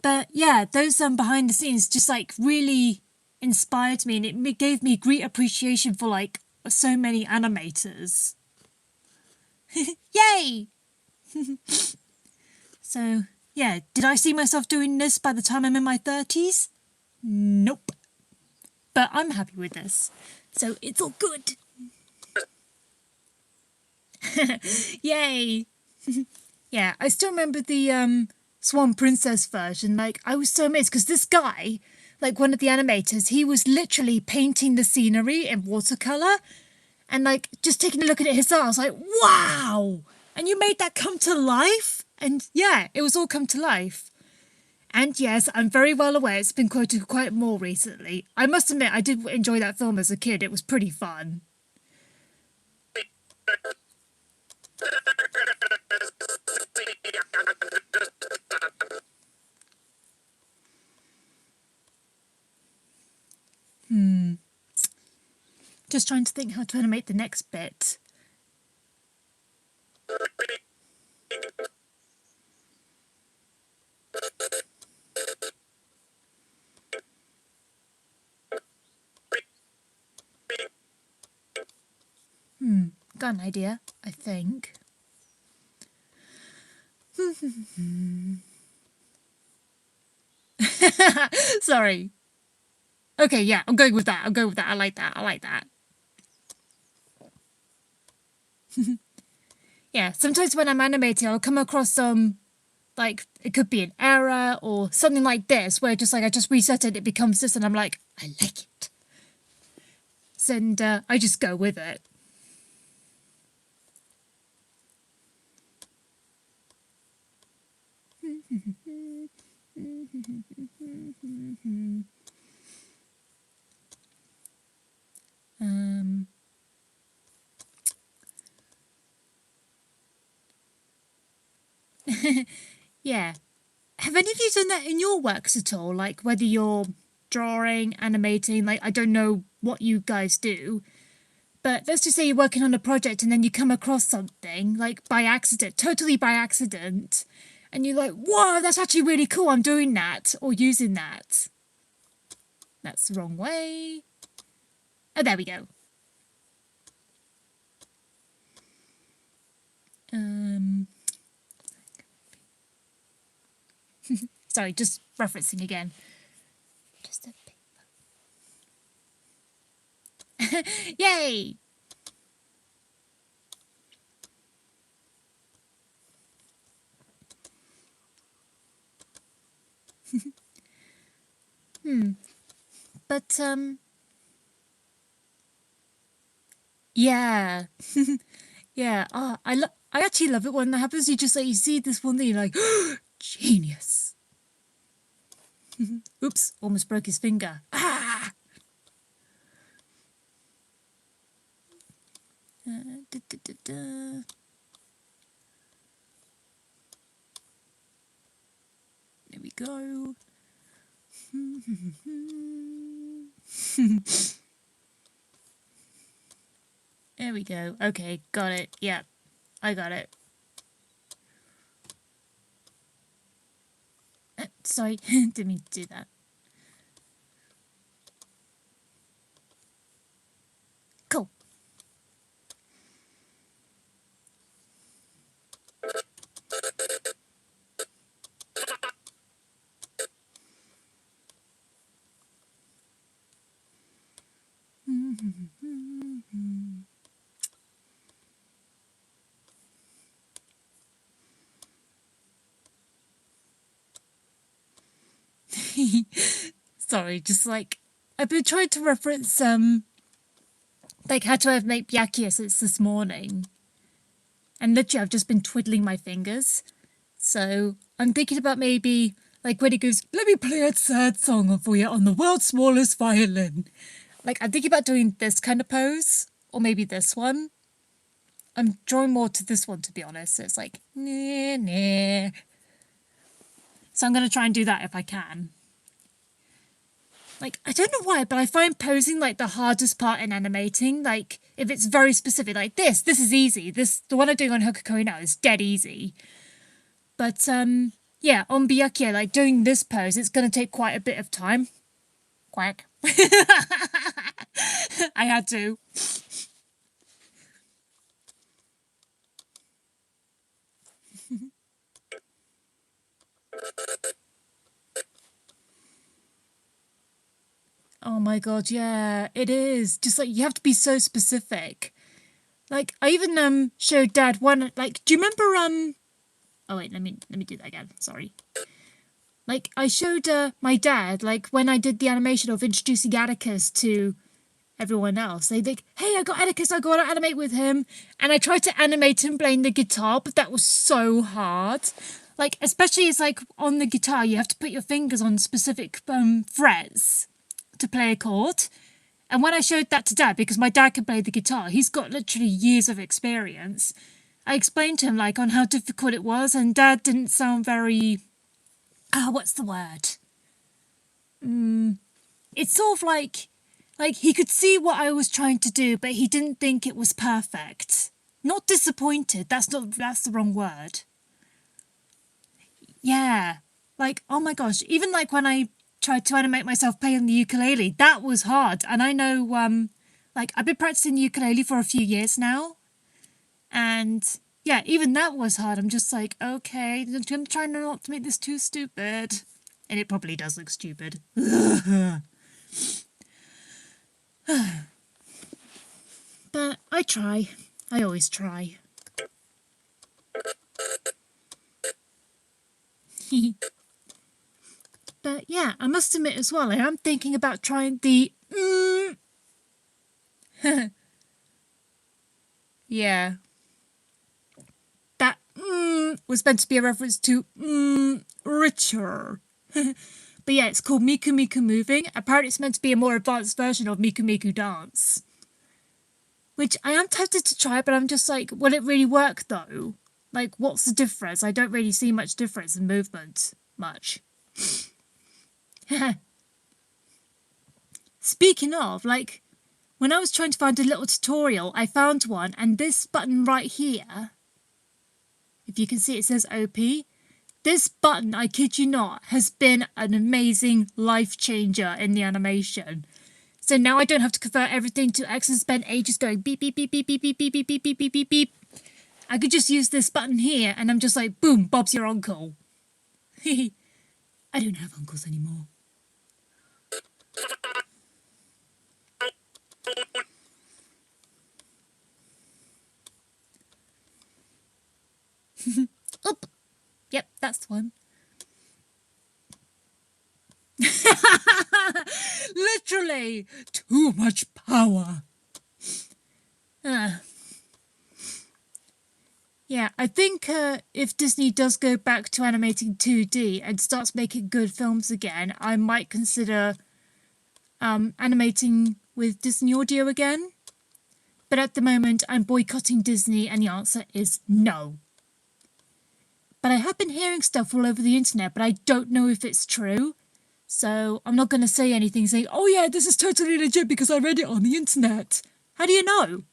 S1: But yeah, those behind the scenes just, like, really inspired me, and it gave me great appreciation for, like, so many animators. Yay! So, yeah, did I see myself doing this by the time I'm in my 30s? Nope. But I'm happy with this. So it's all good. Yay! Yeah, I still remember the Swan Princess version. Like, I was so amazed because this guy, like one of the animators, he was literally painting the scenery in watercolor, and like just taking a look at his art, I was like, wow! And you made that come to life? And yeah, it was all come to life. And yes, I'm very well aware it's been quoted quite more recently. I must admit, I did enjoy that film as a kid. It was pretty fun. Just trying to think how to animate the next bit. Got an idea, I think. Sorry. Okay, yeah, I'm going with that. I like that. Yeah, sometimes when I'm animating, I'll come across some, like, it could be an error or something like this, where just like I just reset it, it becomes this, and I'm like, I like it. And I just go with it. Yeah. Have any of you done that in your works at all? Like, whether you're drawing, animating, like, I don't know what you guys do, but let's just say you're working on a project and then you come across something, like, by accident, totally by accident, and you're like, whoa, that's actually really cool, I'm doing that, or using that. That's the wrong way. Oh, there we go. Sorry, just referencing again. Just a paper. Yay! But, yeah. Yeah, I actually love it when that happens. You just like, you see this one thing, you're like, genius. Oops, almost broke his finger. Ah! Da, da, da, da. There we go. There we go. Okay, got it. Yeah, I got it. Sorry, didn't mean to do that. Cool. Sorry, just like I've been trying to reference like how to make byakuya since this morning, and literally I've just been twiddling my fingers. So I'm thinking about maybe like when he goes, "Let me play a sad song for you on the world's smallest violin." Like I'm thinking about doing this kind of pose, or maybe this one. I'm drawing more to this one, to be honest. So it's like, nah, nah. So I'm going to try and do that if I can. Like, I don't know why, but I find posing, like, the hardest part in animating. Like, if it's very specific, like this is easy. The one I'm doing on Hokokori now is dead easy. But, yeah, on Byakuya, like, doing this pose, it's going to take quite a bit of time. Quack. I had to. Oh my god, yeah, it is. Just like you have to be so specific. Like I even showed Dad one, like, do you remember oh wait, let me do that again. Sorry. Like I showed my dad, like when I did the animation of introducing Atticus to everyone else. They think, "Hey, I got Atticus, I got to animate with him." And I tried to animate him playing the guitar, but that was so hard. Like especially it's like on the guitar, you have to put your fingers on specific frets to play a chord. And when I showed that to Dad, because my dad can play the guitar, he's got literally years of experience, I explained to him like on how difficult it was, and Dad didn't sound very what's the word? It's sort of like he could see what I was trying to do, but he didn't think it was perfect. Not disappointed, that's the wrong word. Yeah. Like, oh my gosh, even like when I tried to animate myself playing the ukulele, that was hard. And I know, like, I've been practicing the ukulele for a few years now. And yeah, even that was hard. I'm just like, okay, I'm going to try not to make this too stupid. And it probably does look stupid. But I try. I always try. But yeah, I must admit as well, I am thinking about trying the yeah. That was meant to be a reference to richer. But yeah, it's called Miku Miku Moving. Apparently it's meant to be a more advanced version of Miku Miku Dance. Which I am tempted to try, but I'm just like, will it really work though? Like, what's the difference? I don't really see much difference in movement. Much. Speaking of, like, when I was trying to find a little tutorial, I found one, and this button right here, if you can see it says OP, this button, I kid you not, has been an amazing life changer in the animation. So now I don't have to convert everything to X and spend ages going beep, beep, beep, beep, beep, beep, beep, beep, beep, beep, beep, beep, beep. I could just use this button here, and I'm just like, boom, Bob's your uncle. I don't have uncles anymore. that's the one. Literally, too much power. Yeah, I think if Disney does go back to animating 2D and starts making good films again, I might consider animating with Disney Audio again. But at the moment, I'm boycotting Disney, and the answer is no. But I have been hearing stuff all over the internet, but I don't know if it's true. So I'm not going to say anything saying, oh yeah, this is totally legit because I read it on the internet. How do you know?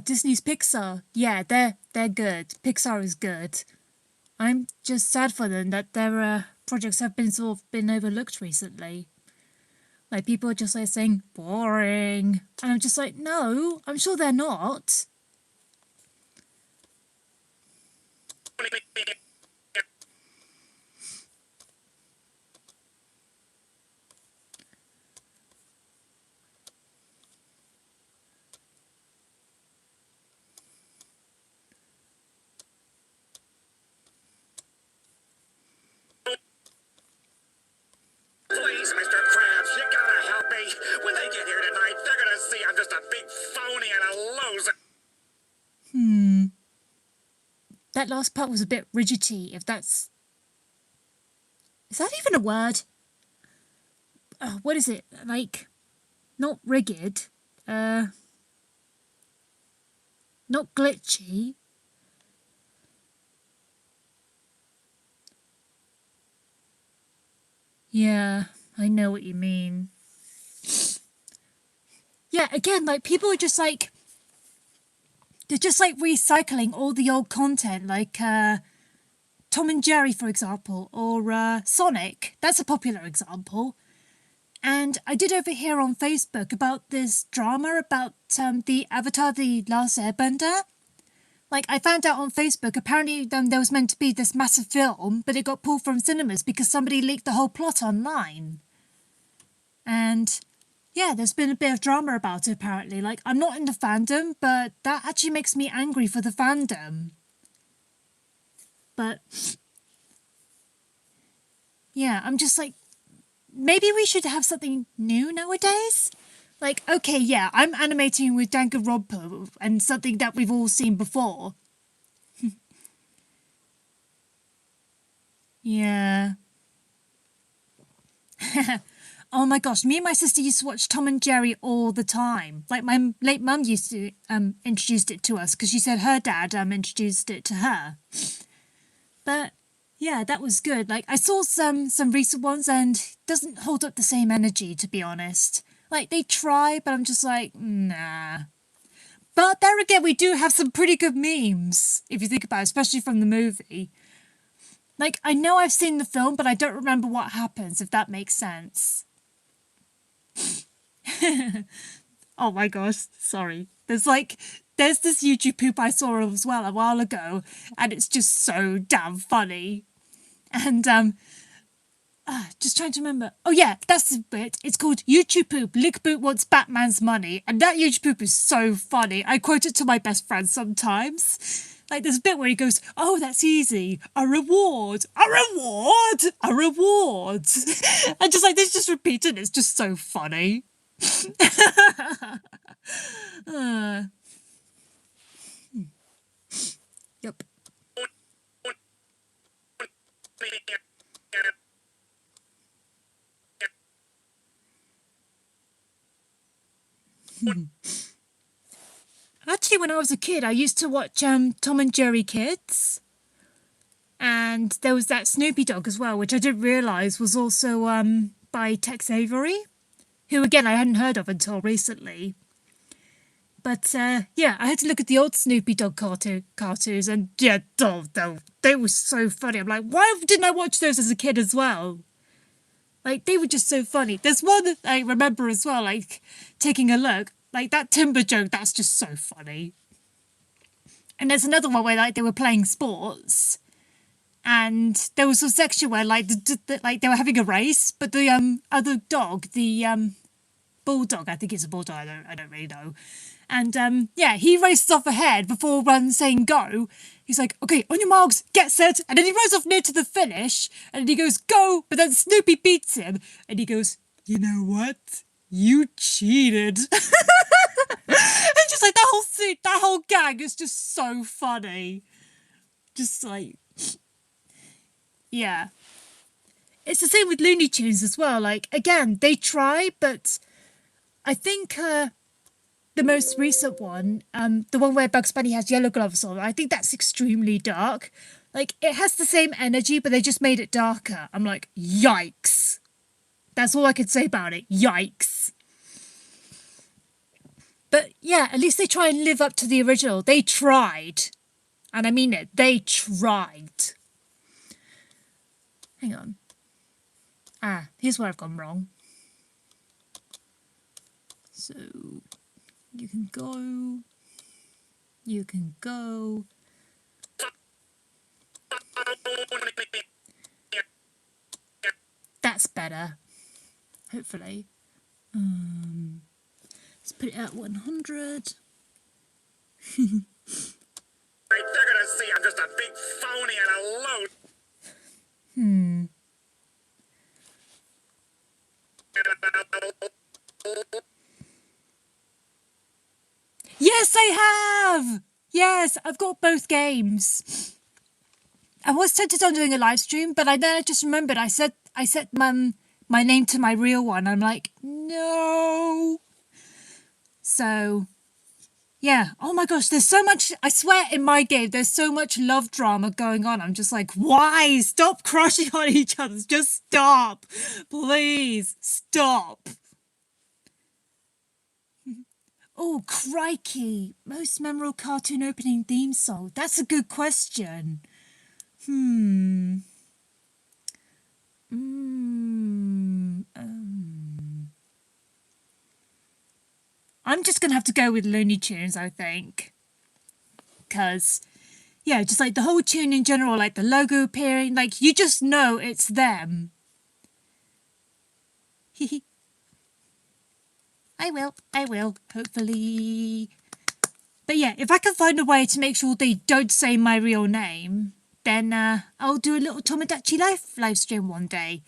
S1: Disney's Pixar. Yeah, they're good. Pixar is good. I'm just sad for them that their projects have been overlooked recently. Like, people are just like saying boring, and I'm just like, no, I'm sure they're not.
S5: Please, Mr. Krabs, you gotta help me. When they get here tonight, they're gonna see I'm just a big phony and a loser.
S1: That last part was a bit ridgety, if that's... Is that even a word? What is it? Like, not rigid. Not glitchy. Yeah, I know what you mean. Yeah, again, like, people are just like... They're just like recycling all the old content, like Tom and Jerry, for example, or Sonic. That's a popular example. And I did overhear on Facebook about this drama about the Avatar, The Last Airbender. Like, I found out on Facebook, apparently there was meant to be this massive film, but it got pulled from cinemas because somebody leaked the whole plot online. And yeah, there's been a bit of drama about it, apparently. Like, I'm not in the fandom, but that actually makes me angry for the fandom. But yeah, I'm just like, maybe we should have something new nowadays? Like, okay, yeah, I'm animating with Danganronpa and something that we've all seen before. Yeah. Oh my gosh, me and my sister used to watch Tom and Jerry all the time. Like, my late mum used to introduced it to us because she said her dad introduced it to her. But yeah, that was good. Like, I saw some recent ones and it doesn't hold up the same energy, to be honest. Like, they try, but I'm just like, nah. But there again, we do have some pretty good memes, if you think about it, especially from the movie. Like, I know I've seen the film, but I don't remember what happens, if that makes sense. Oh my gosh, sorry. There's this YouTube poop I saw as well a while ago, and it's just so damn funny. And, just trying to remember. Oh yeah, that's the bit. It's called YouTube Poop. Lick Boot wants Batman's money. And that YouTube Poop is so funny. I quote it to my best friend sometimes. Like, there's a bit where he goes, oh, that's easy. A reward. A reward. A reward. And just like this, just repeated. It's just so funny. Yep. Actually, when I was a kid, I used to watch Tom and Jerry Kids. And there was that Snoopy dog as well, which I didn't realise was also by Tex Avery, who, again, I hadn't heard of until recently. But, yeah, I had to look at the old Snoopy dog cartoons, and, yeah, they were so funny. I'm like, why didn't I watch those as a kid as well? Like, they were just so funny. There's one that I remember as well, like, taking a look. Like, that timber joke, that's just so funny. And there's another one where, like, they were playing sports. And there was a section where, like, like they were having a race. But the other dog, the bulldog, I think it's a bulldog, I don't really know. And, yeah, he races off ahead before saying go. He's like, okay, on your marks, get set. And then he runs off near to the finish. And he goes, go. But then Snoopy beats him. And he goes, you know what? You cheated. And just like that whole gag is just so funny. Just like, yeah. It's the same with Looney Tunes as well. Like, again, they try, but I think... the most recent one, the one where Bugs Bunny has yellow gloves on, I think that's extremely dark. Like, it has the same energy, but they just made it darker. I'm like, yikes. That's all I could say about it. Yikes. But yeah, at least they try and live up to the original. They tried. And I mean it. They tried. Hang on. Here's where I've gone wrong. So... You can go. You can go. That's better. Hopefully. Let's put it at 100.
S5: They're gonna see I'm just a big phony and a load.
S1: Yes, I have! Yes, I've got both games. I was tempted on doing a live stream, but then I just remembered I set my name to my real one. I'm like, no. So, yeah. Oh my gosh, there's so much, I swear in my game, there's so much love drama going on. I'm just like, why? Stop crushing on each other. Just stop. Please, stop. Oh, crikey. Most memorable cartoon opening theme song. That's a good question. I'm just going to have to go with Looney Tunes, I think. Because, yeah, just like the whole tune in general, like the logo appearing, like you just know it's them. I will, hopefully. But yeah, if I can find a way to make sure they don't say my real name, then I'll do a little Tomodachi live stream one day.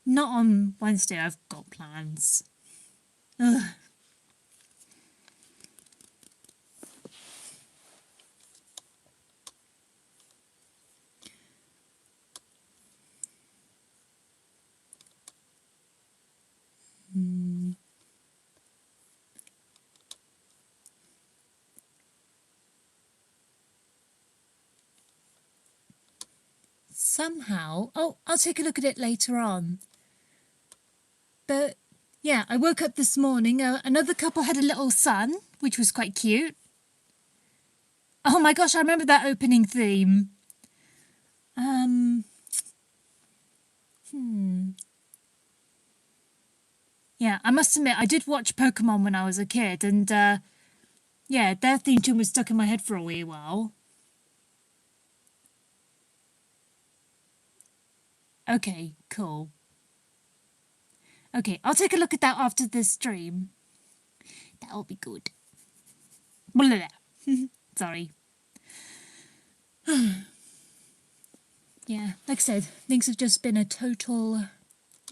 S1: Not on Wednesday, I've got plans. Ugh. Somehow, I'll take a look at it later on. But yeah, I woke up this morning, another couple had a little son, which was quite cute. Oh my gosh, I remember that opening theme. Yeah, I must admit, I did watch Pokemon when I was a kid, and yeah, their theme tune was stuck in my head for a wee while. Okay, cool. Okay, I'll take a look at that after this stream. That'll be good. Sorry. Yeah, like I said, things have just been a total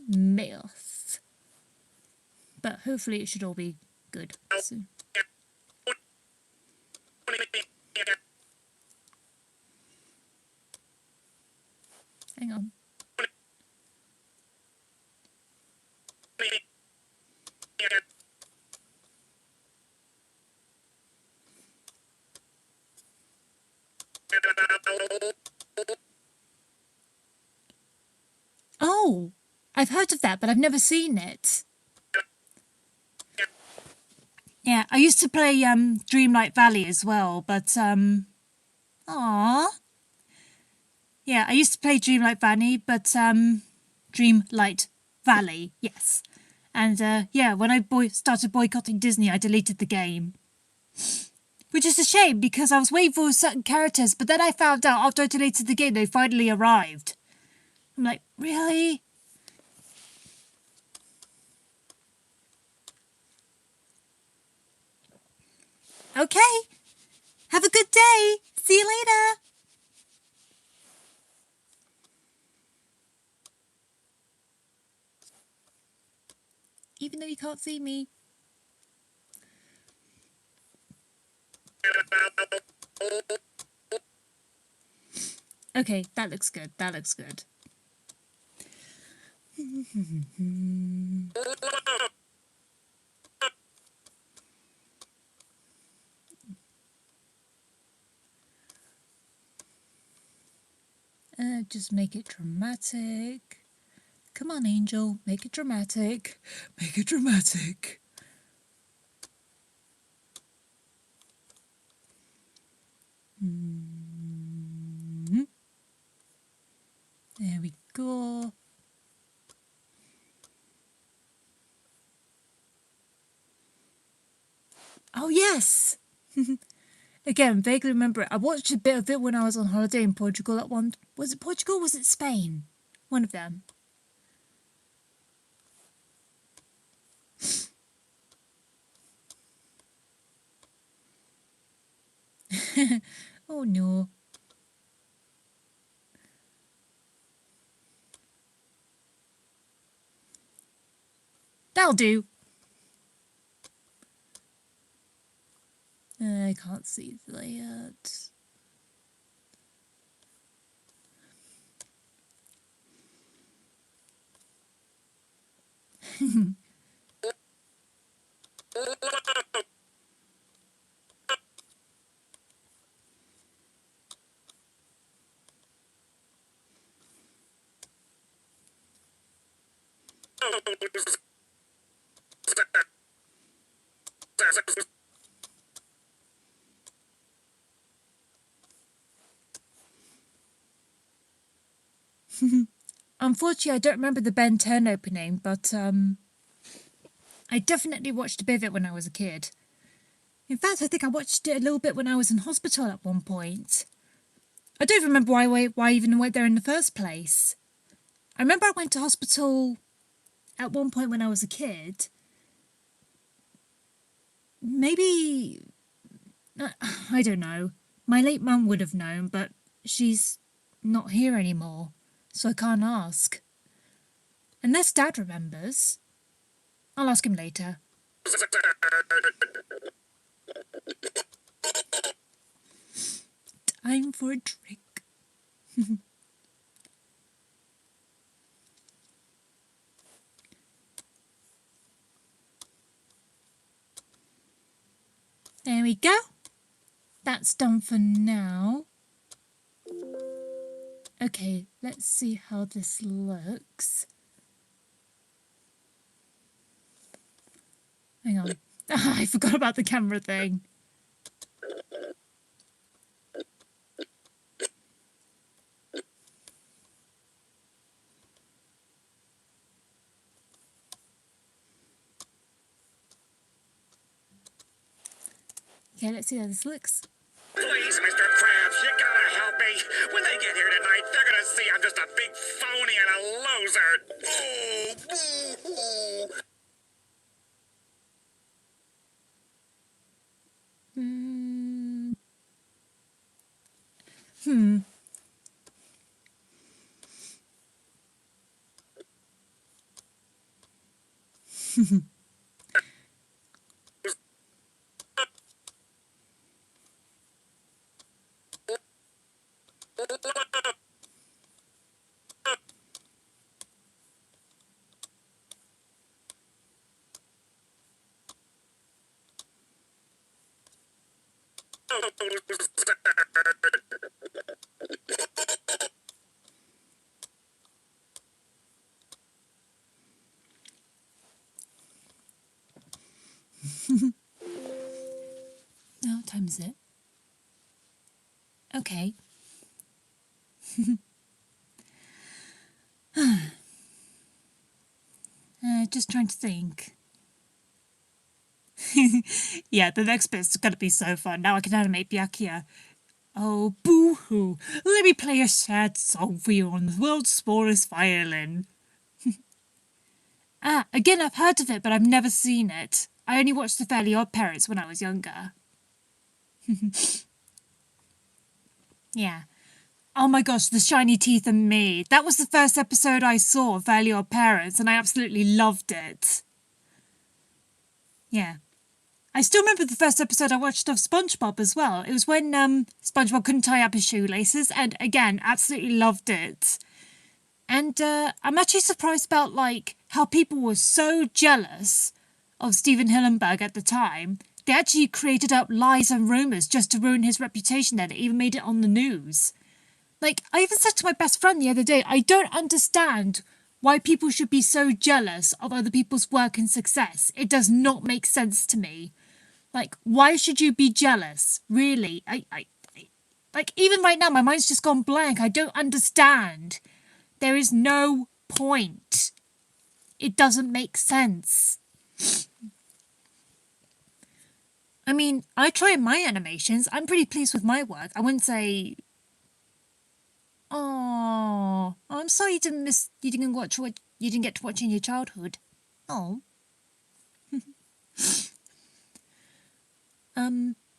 S1: mess. But hopefully it should all be good soon. Hang on. Oh, I've heard of that, but I've never seen it. Yeah, I used to play Dreamlight Valley as well, but aww. Yeah, I used to play Dreamlight Valley, but Dreamlight Valley, yes. And yeah, when I started boycotting Disney, I deleted the game. Which is a shame, because I was waiting for certain characters, but then I found out after I deleted the game, they finally arrived. I'm like, really? Okay. Have a good day. See you later. Even though you can't see me. Okay, that looks good. That looks good. Just make it dramatic. Come on, Angel. Make it dramatic. Make it dramatic. There we go. Oh, yes! Again, vaguely remember it. I watched a bit of it when I was on holiday in Portugal at one... Was it Portugal or was it Spain? One of them. Oh, no. That'll do. I can't see the layout. Unfortunately, I don't remember the Ben 10 opening, but I definitely watched a bit of it when I was a kid. In fact, I think I watched it a little bit when I was in hospital at one point. I don't even remember why I even went there in the first place. I remember I went to hospital at one point when I was a kid. Maybe... I don't know. My late mum would have known, but she's not here anymore, so I can't ask. Unless Dad remembers. I'll ask him later. Time for a drink. There we go. That's done for now. Okay, let's see how this looks. Hang on. I forgot about the camera thing. Okay, let's see how this looks.
S5: Please, Mr. Krabs, you gotta help me. When they get here tonight, they're gonna see I'm just a big phony and a loser. Oh, boo-hoo.
S1: Now, what time is it? Okay. just trying to think. Yeah, the next bit's gonna be so fun. Now I can animate Byakuya. Oh, boo-hoo. Let me play a sad song for you on the world's smallest violin. Again, I've heard of it, but I've never seen it. I only watched The Fairly Odd Parents when I was younger. Yeah. Oh my gosh, The Shiny Teeth and Me. That was the first episode I saw of Fairly Odd Parents, and I absolutely loved it. Yeah. I still remember the first episode I watched of SpongeBob as well. It was when SpongeBob couldn't tie up his shoelaces, and again, absolutely loved it. And I'm actually surprised about how people were so jealous of Steven Hillenburg at the time. They actually created up lies and rumours just to ruin his reputation there. They even made it on the news. I even said to my best friend the other day, I don't understand why people should be so jealous of other people's work and success. It does not make sense to me. Why should you be jealous? Really? Even right now, my mind's just gone blank. I don't understand. There is no point. It doesn't make sense. I mean, I try my animations. I'm pretty pleased with my work. I wouldn't say... Oh, I'm sorry you didn't get to watch in your childhood. Oh.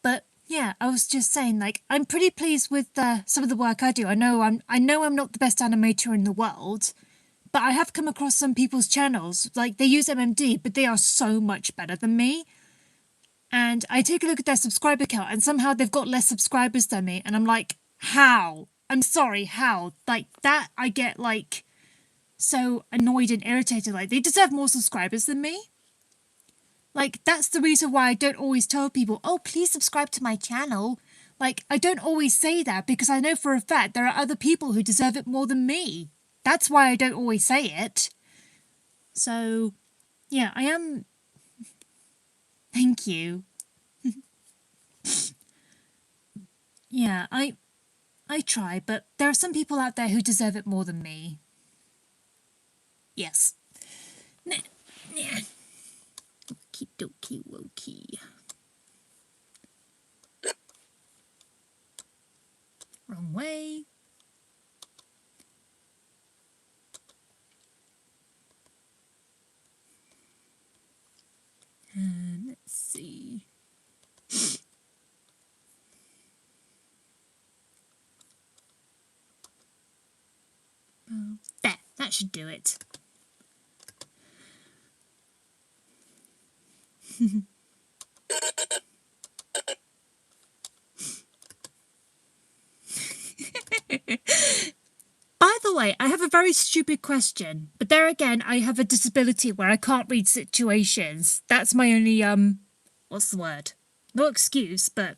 S1: But yeah, I was just saying, I'm pretty pleased with some of the work I do. I know I'm not the best animator in the world, but I have come across some people's channels. They use MMD, but they are so much better than me. And I take a look at their subscriber count, and somehow they've got less subscribers than me. And I'm like, how? I'm sorry, how? That I get, so annoyed and irritated. They deserve more subscribers than me. That's the reason why I don't always tell people, oh, please subscribe to my channel. I don't always say that because I know for a fact there are other people who deserve it more than me. That's why I don't always say it. So, yeah, I am... Thank you. Yeah, I try, but there are some people out there who deserve it more than me. Yes. Yeah. Okie dokie wokey. Wrong way. And let's see. There, that should do it. By the way, I have a very stupid question, but there again, I have a disability where I can't read situations. That's my only, what's the word? No excuse, but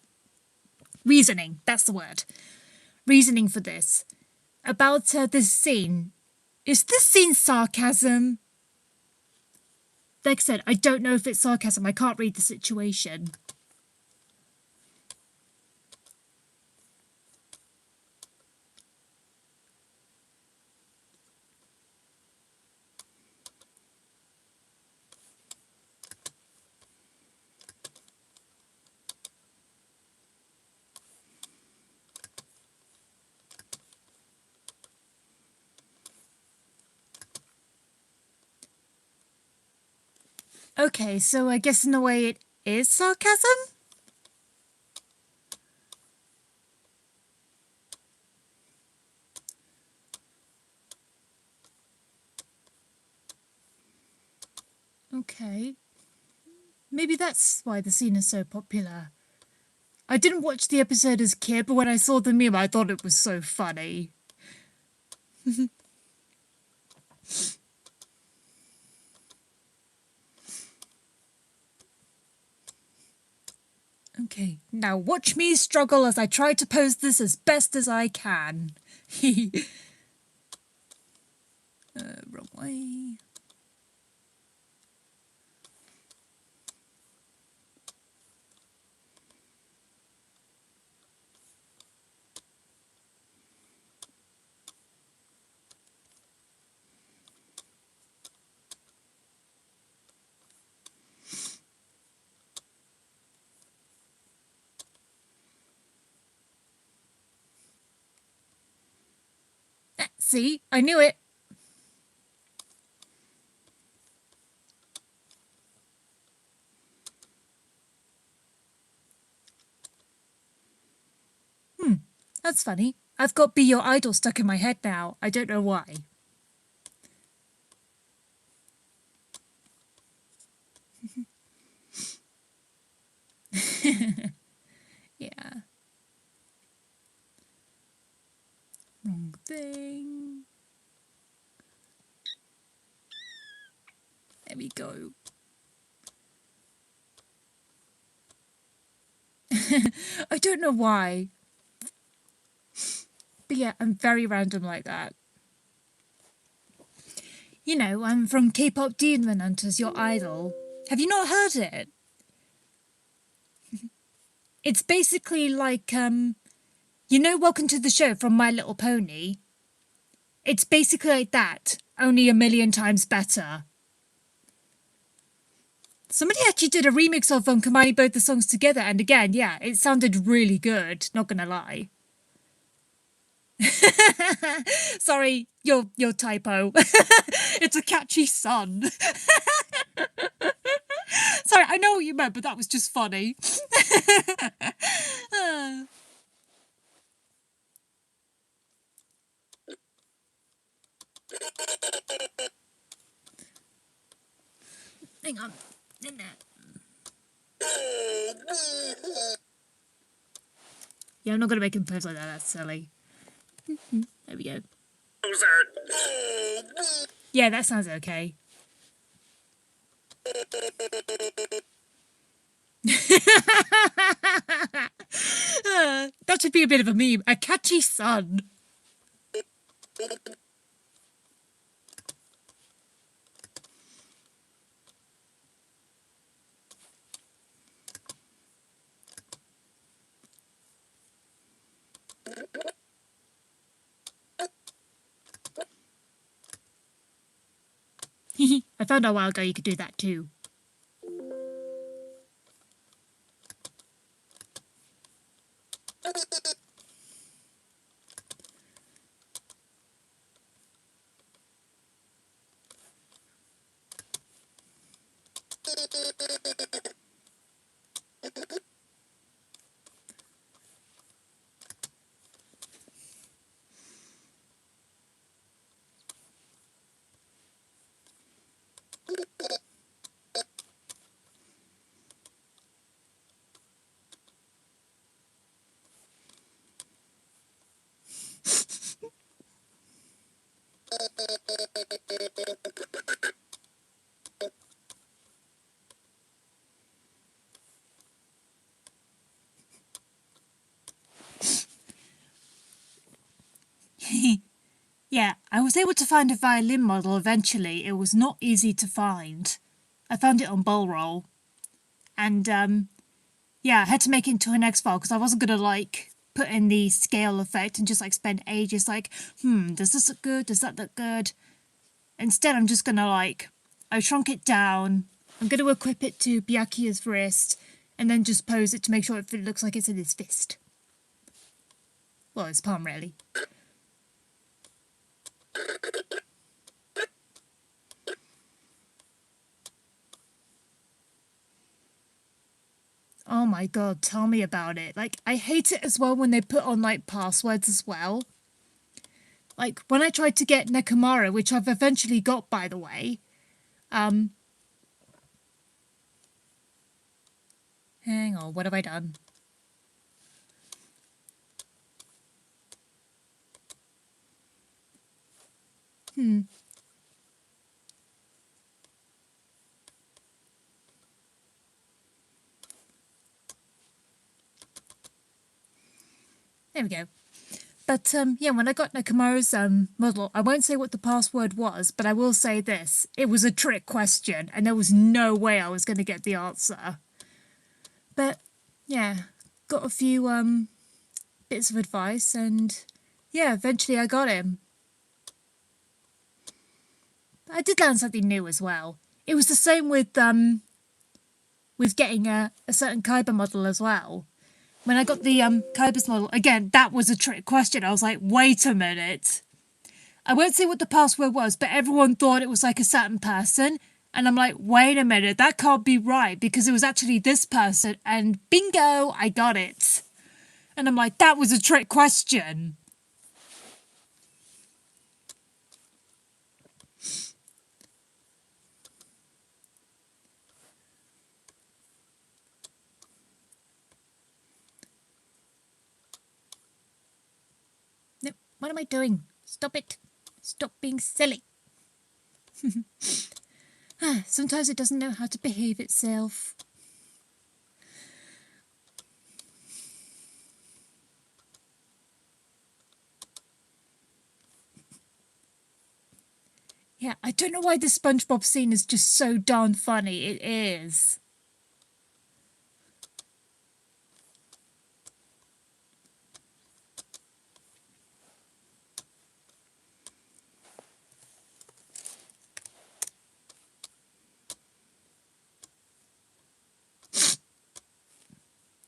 S1: reasoning, that's the word. Reasoning for this. About this scene. Is this scene sarcasm? Like I said, I don't know if it's sarcasm. I can't read the situation. Okay, so I guess in a way it is sarcasm? Okay. Maybe that's why the scene is so popular. I didn't watch the episode as a kid, but when I saw the meme, I thought it was so funny. Okay, now watch me struggle as I try to pose this as best as I can. Wrong way. See, I knew it. That's funny. I've got Be Your Idol stuck in my head now. I don't know why. Yeah. Wrong thing. There we go. I don't know why. But yeah, I'm very random like that. You know, I'm from K-pop Demon Hunters, Your Idol. Have you not heard it? It's basically like, you know Welcome to the Show from My Little Pony? It's basically like that, only a million times better. Somebody actually did a remix of combining both the songs together, and again, yeah, it sounded really good, not gonna lie. Sorry, your typo. It's a catchy sun. Sorry, I know what you meant, but that was just funny. Hang on. In there. Yeah, I'm not gonna make him pose like that, that's silly. There we go. Yeah, that sounds okay. That should be a bit of a meme. A catchy sun. I found out a while ago you could do that too. Yeah, I was able to find a violin model eventually. It was not easy to find. I found it on Bullroll. And, yeah, I had to make it into an X file because I wasn't going to, like, put in the scale effect and just, like, spend ages like, does this look good? Does that look good? Instead, I'm just going to, like, I shrunk it down. I'm going to equip it to Byakuya's wrist and then just pose it to make sure it looks like it's in his fist. Well, his palm, really. Oh my god, tell me about it. Like, I hate it as well when they put on, like, passwords as well. Like, when I tried to get Nekomara, which I've eventually got, by the way, hang on, what have I done? There we go. But, yeah, when I got Nekomara's model, I won't say what the password was, but I will say this. It was a trick question, and there was no way I was going to get the answer. But, yeah, got a few bits of advice, and, yeah, eventually I got him. I did learn something new as well. It was the same with getting a certain Kyber model as well. When I got the Kyber's model, again, that was a trick question. I was like, wait a minute. I won't say what the password was, but everyone thought it was like a certain person. And I'm like, wait a minute, that can't be right because it was actually this person. And bingo, I got it. And I'm like, that was a trick question. No, what am I doing? Stop it. Stop being silly. Sometimes it doesn't know how to behave itself. Yeah, I don't know why the SpongeBob scene is just so darn funny. It is.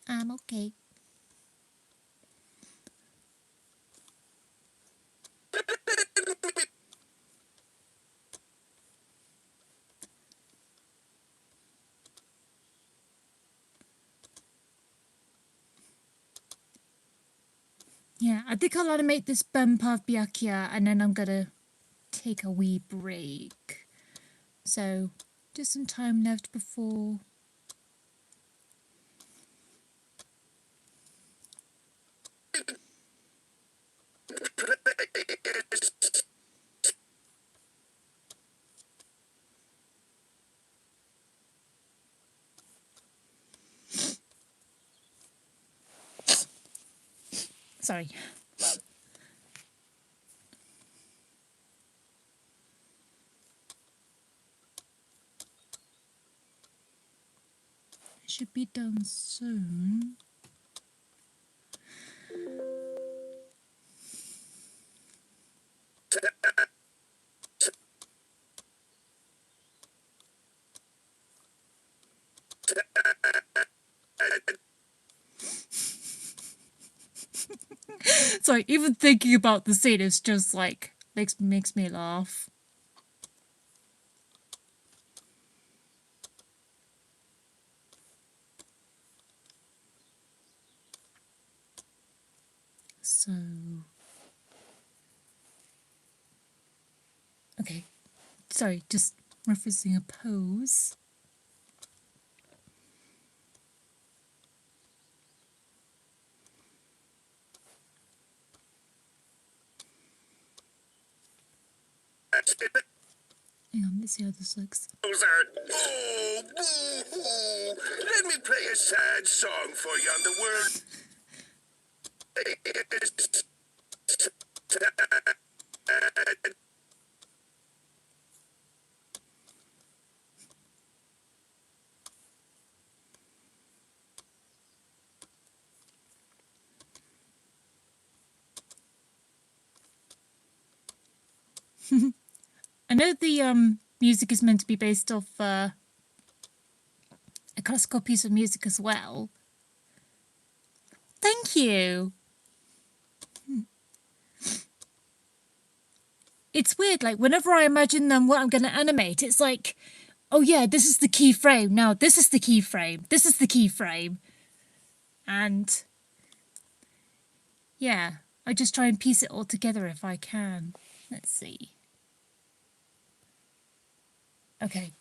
S1: I'm okay. Yeah, I think I'll animate this bump of Byakuya and then I'm gonna take a wee break. So, just some time left before... Sorry. It should be done soon. Sorry, even thinking about the scene is just like, makes me laugh. So... Okay, sorry, just referencing a pose. Hang on, let's see how this looks.
S5: Oh, boo-hoo. Let me play a sad song for you on the world.
S1: I know the music is meant to be based off a classical piece of music as well. Thank you. It's weird, like whenever I imagine what I'm going to animate, it's like, oh yeah, this is the key frame. Now this is the key frame. This is the key frame. And yeah, I just try and piece it all together if I can. Let's see. Okay.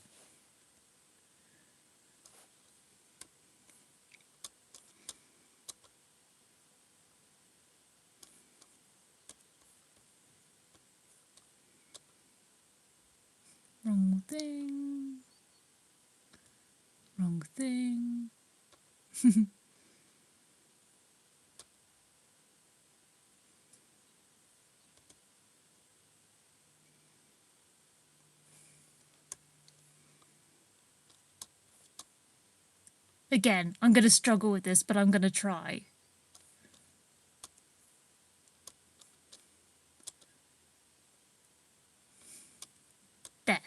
S1: Wrong thing. Wrong thing. Again, I'm going to struggle with this, but I'm going to try. There.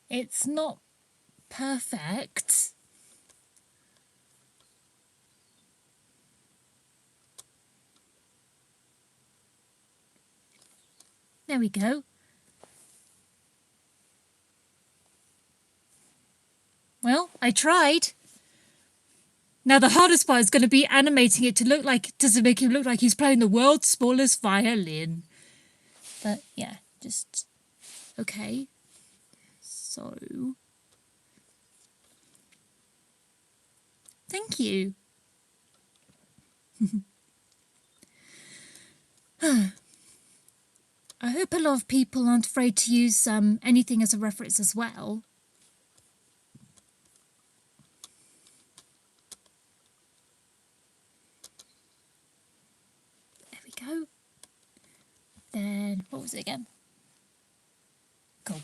S1: It's not perfect. There we go. Well, I tried. Now the hardest part is going to be animating it to look like, does it make him look like he's playing the world's smallest violin? But yeah, just, okay. So, thank you. I hope a lot of people aren't afraid to use anything as a reference as well. There we go. Then, what was it again? Cool.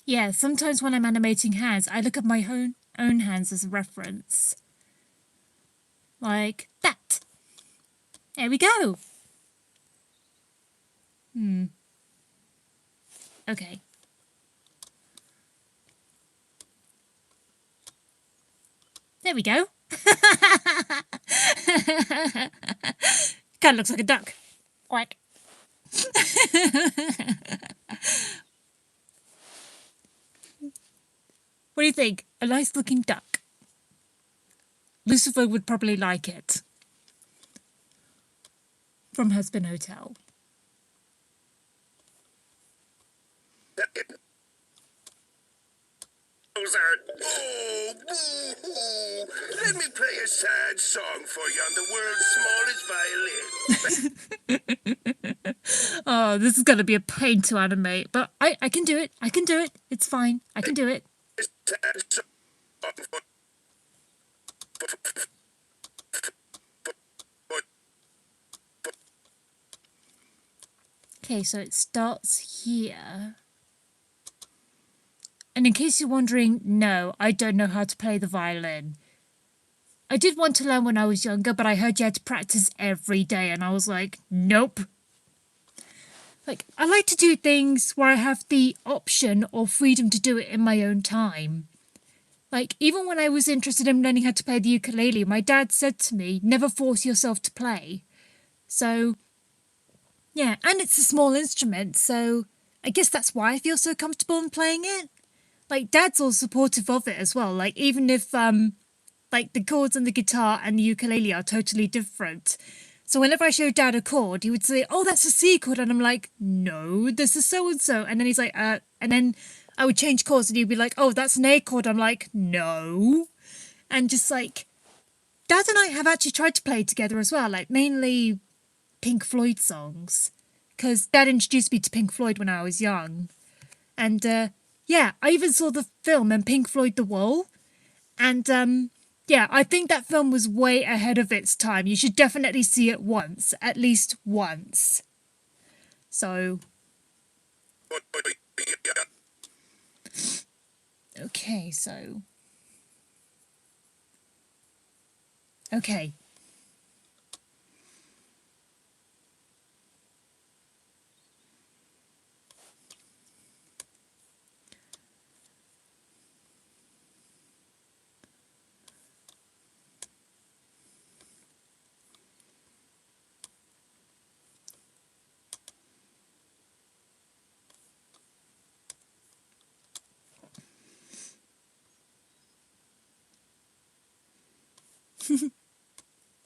S1: Yeah, sometimes when I'm animating hands, I look at my own hands as a reference. Like that. There we go. Okay. There we go. Kind of looks like a duck. Quack. What do you think? A nice looking duck. Lucifer would probably like it. From Husband Hotel.
S5: Oh, boo-hoo. Let me play a sad song for you on the world's smallest violin.
S1: Oh, this is going to be a pain to animate, but I can do it. I can do it. It's fine. I can do it.
S5: Sad song for...
S1: Okay, so it starts here. And in case you're wondering, no, I don't know how to play the violin. I did want to learn when I was younger, but I heard you had to practice every day, and I was like, nope. Like, I like to do things where I have the option or freedom to do it in my own time. Like, even when I was interested in learning how to play the ukulele, my dad said to me, never force yourself to play. So, yeah, and it's a small instrument, so I guess that's why I feel so comfortable in playing it. Like, Dad's all supportive of it as well. Like, even if, like, the chords on the guitar and the ukulele are totally different. So whenever I show Dad a chord, he would say, oh, that's a C chord. And I'm like, no, this is so-and-so. And then he's like, and then I would change chords and he'd be like, oh, that's an A chord. I'm like, no. And just like, Dad and I have actually tried to play together as well. Like, mainly Pink Floyd songs. Because Dad introduced me to Pink Floyd when I was young. And, yeah, I even saw the film and Pink Floyd The Wall. And, yeah, I think that film was way ahead of its time. You should definitely see it once, at least once. So, okay, so, okay.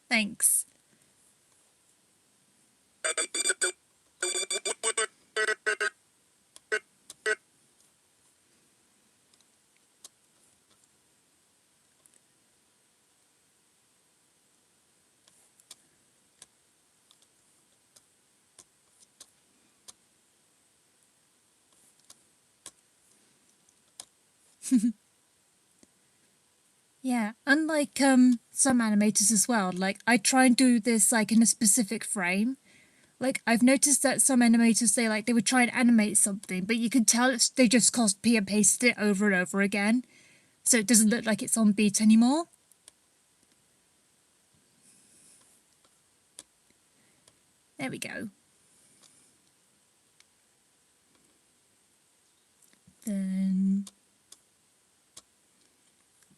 S1: Thanks. Yeah, unlike some animators as well, like I try and do this like in a specific frame. Like I've noticed that some animators they would try and animate something, but you can tell they just copy and pasted it over and over again. So it doesn't look like it's on beat anymore. There we go. Then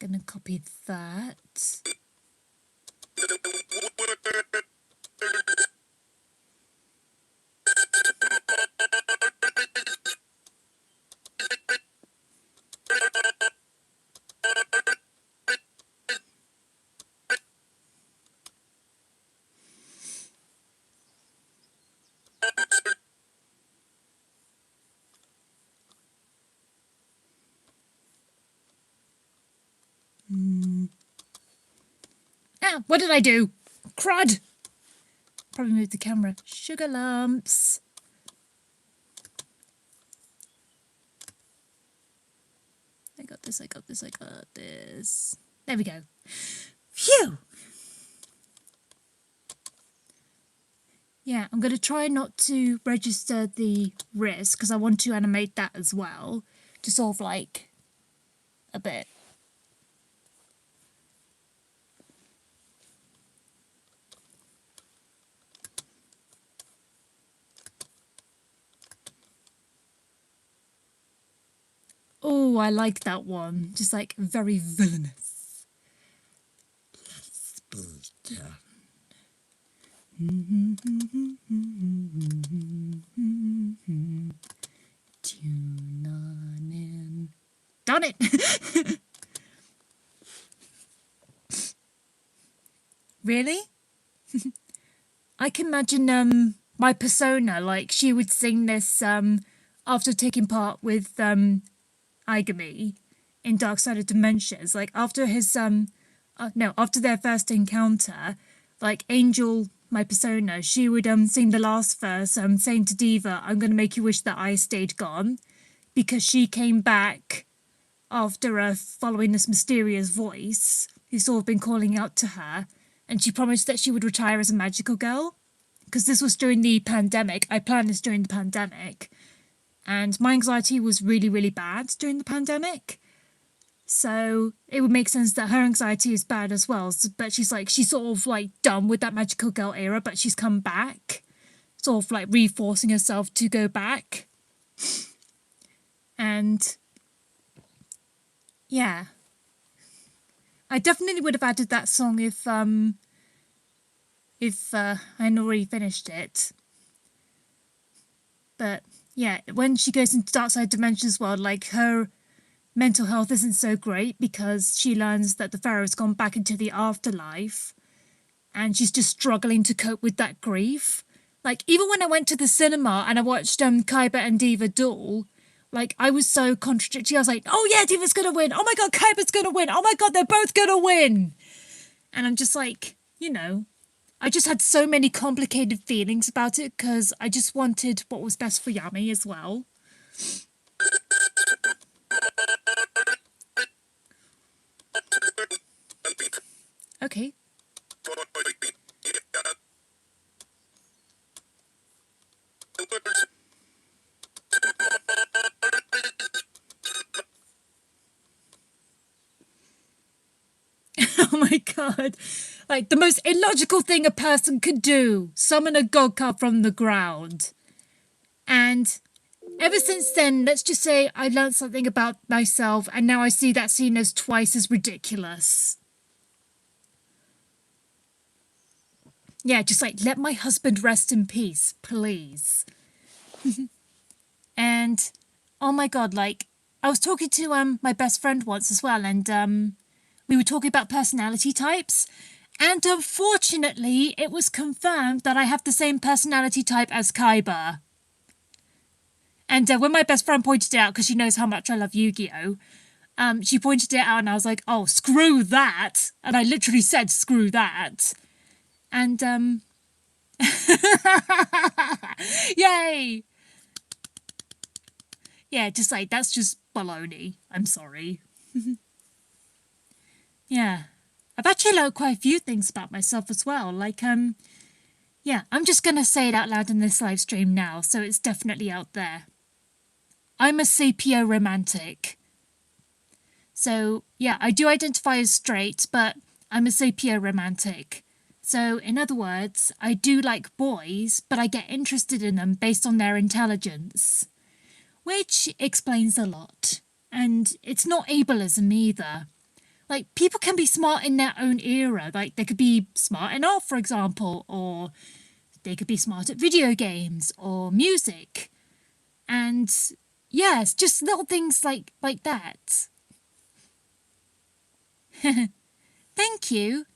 S1: gonna copy that. Ah, what did I do? Crud! Probably moved the camera. Sugar lumps. I got this, I got this, I got this. There we go. Phew! Yeah, I'm going to try not to register the wrist because I want to animate that as well. To sort of like a bit. Oh, I like that one. Just like very villainous. Let's put down. Tune on in. Darn it! Really? I can imagine my persona, like she would sing this after taking part with Igami in Dark Side of Dementias. Like after his after their first encounter, like Angel, my persona, she would sing the last verse, saying to Diva, "I'm gonna make you wish that I stayed gone," because she came back after following this mysterious voice who's sort of been calling out to her, and she promised that she would retire as a magical girl. Because this was during the pandemic. I planned this during the pandemic. And my anxiety was really, really bad during the pandemic. So it would make sense that her anxiety is bad as well. But she's sort of like done with that magical girl era, but she's come back. Sort of like reinforcing herself to go back. And yeah. I definitely would have added that song if I hadn't already finished it. But yeah, when she goes into Dark Side Dimensions world, like her mental health isn't so great because she learns that the Pharaoh's gone back into the afterlife and she's just struggling to cope with that grief. Like even when I went to the cinema and I watched Kaiba and Diva duel, like I was so contradictory. I was like, oh yeah, Diva's gonna win. Oh my god, Kaiba's gonna win. Oh my god, they're both gonna win. And I'm just like, you know, I just had so many complicated feelings about it because I just wanted what was best for Yami as well. Okay. Oh my god. Like the most illogical thing a person could do. Summon a god card from the ground. And ever since then, let's just say I learned something about myself and now I see that scene as twice as ridiculous. Yeah, just like, let my husband rest in peace, please. And, oh my god, like, I was talking to my best friend once as well, and we were talking about personality types. And unfortunately, it was confirmed that I have the same personality type as Kaiba. And when my best friend pointed it out, because she knows how much I love Yu-Gi-Oh!, she pointed it out and I was like, oh, screw that. And I literally said, screw that. And, yay! Yeah, just like, that's just baloney. I'm sorry. Yeah. I've actually learned quite a few things about myself as well. Like, yeah, I'm just going to say it out loud in this live stream now, so it's definitely out there. I'm a sapioromantic. So, yeah, I do identify as straight, but I'm a sapioromantic. So, in other words, I do like boys, but I get interested in them based on their intelligence. Which explains a lot. And it's not ableism either. Like, people can be smart in their own era. Like, they could be smart in art, for example, or they could be smart at video games or music. And yeah, it's just little things like that. Thank you.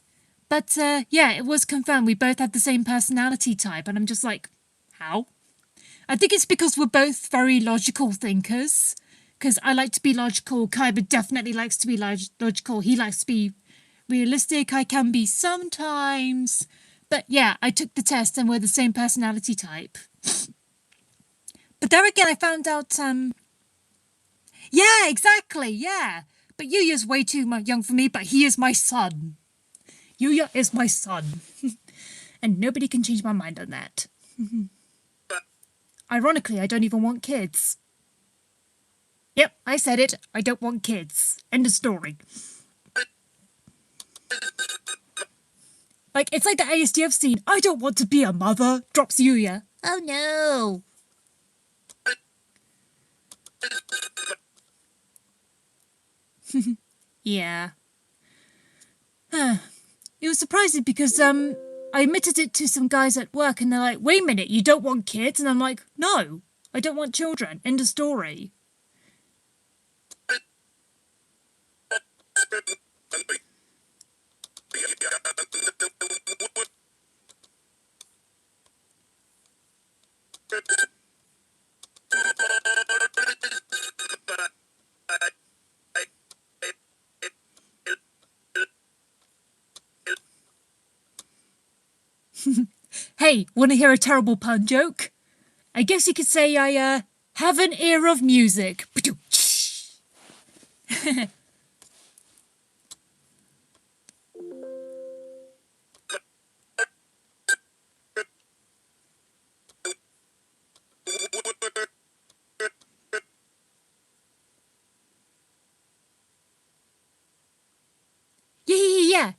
S1: But yeah, it was confirmed we both had the same personality type, and I'm just like, how? I think it's because we're both very logical thinkers. Because I like to be logical. Kyber definitely likes to be logical. He likes to be realistic. I can be sometimes. But yeah, I took the test and we're the same personality type. But there again, I found out, yeah, exactly, yeah. But Yuya's way too young for me, but he is my son. Yuya is my son. And nobody can change my mind on that. Ironically, I don't even want kids. Yep, I said it. I don't want kids. End of story. Like, it's like the ASDF scene. I don't want to be a mother. Drops Yuya. Oh no. Yeah. It was surprising because I admitted it to some guys at work and they're like, wait a minute, you don't want kids? And I'm like, no, I don't want children. End of story. Hey, want to hear a terrible pun joke? I guess you could say I have an ear of music. Yeah.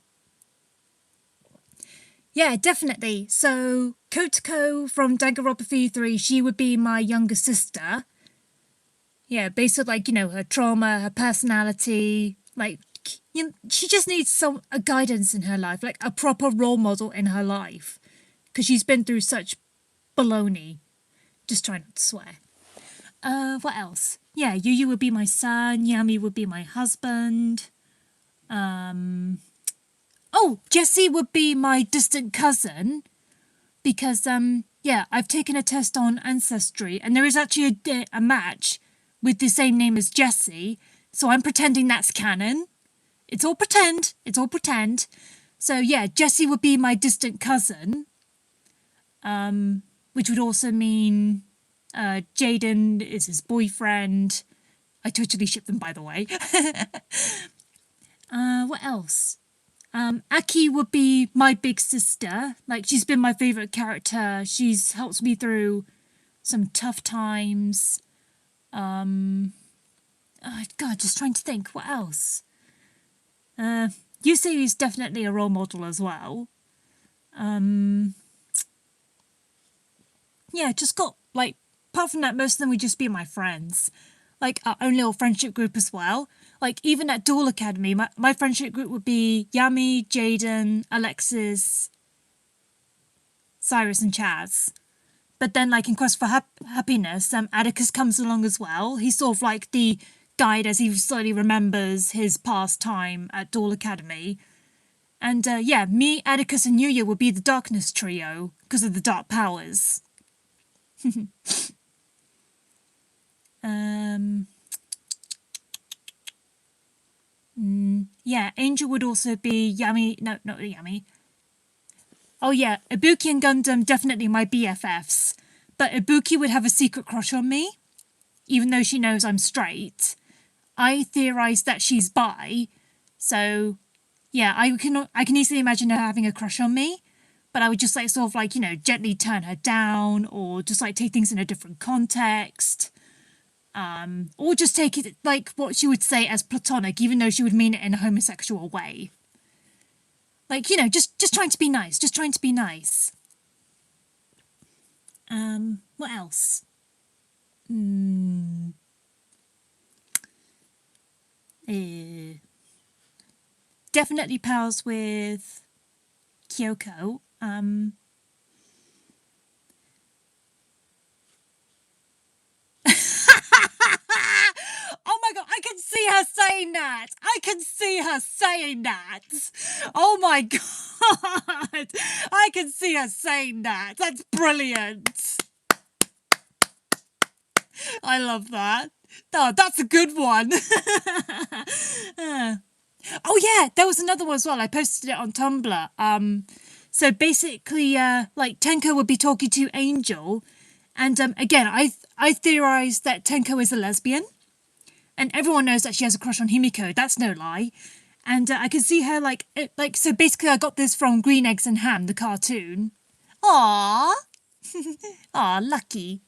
S1: Yeah, definitely. So, Kotoko from Danganronpa 3, she would be my younger sister. Yeah, based on, like, you know, her trauma, her personality. Like, you know, she just needs a guidance in her life, like a proper role model in her life. Because she's been through such baloney. Just try not to swear. What else? Yeah, Yuyu would be my son. Yami would be my husband. Oh, Jessie would be my distant cousin. Because, yeah, I've taken a test on Ancestry. And there is actually a match with the same name as Jessie. So I'm pretending that's canon. It's all pretend. It's all pretend. So, yeah, Jessie would be my distant cousin. Which would also mean Jaden is his boyfriend. I totally ship them, by the way. What else? Aki would be my big sister. Like, she's been my favourite character. She's helped me through some tough times. Oh, God, just trying to think. What else? Yusei is definitely a role model as well. Yeah, just got, like, apart from that, most of them would just be my friends. Like, our own little friendship group as well. Like, even at Dual Academy, my friendship group would be Yami, Jaden, Alexis, Cyrus, and Chaz. But then, like, in Quest for Happiness, Atticus comes along as well. He's sort of like the guide as he slowly remembers his past time at Dual Academy. And, yeah, me, Atticus, and Yuya would be the Darkness Trio because of the dark powers. Yeah, Angel would also be Yami. No, not Yami. Oh yeah, Ibuki and Gundam definitely my BFFs. But Ibuki would have a secret crush on me, even though she knows I'm straight. I theorised that she's bi, so yeah, I can easily imagine her having a crush on me. But I would just like sort of like, you know, gently turn her down or just like take things in a different context. Or just take it like what she would say as platonic, even though she would mean it in a homosexual way. Like, you know, just trying to be nice, just trying to be nice. What else? definitely pals with Kyoko. Oh my god, I can see her saying that. I can see her saying that. Oh my god. I can see her saying that. That's brilliant. I love that. Oh, that's a good one. Oh yeah, there was another one as well. I posted it on Tumblr. So basically, like Tenko would be talking to Angel, and again, I theorized that Tenko is a lesbian, and everyone knows that she has a crush on Himiko. That's no lie. And I can see her so basically, I got this from Green Eggs and Ham, the cartoon. Aww, aw, lucky.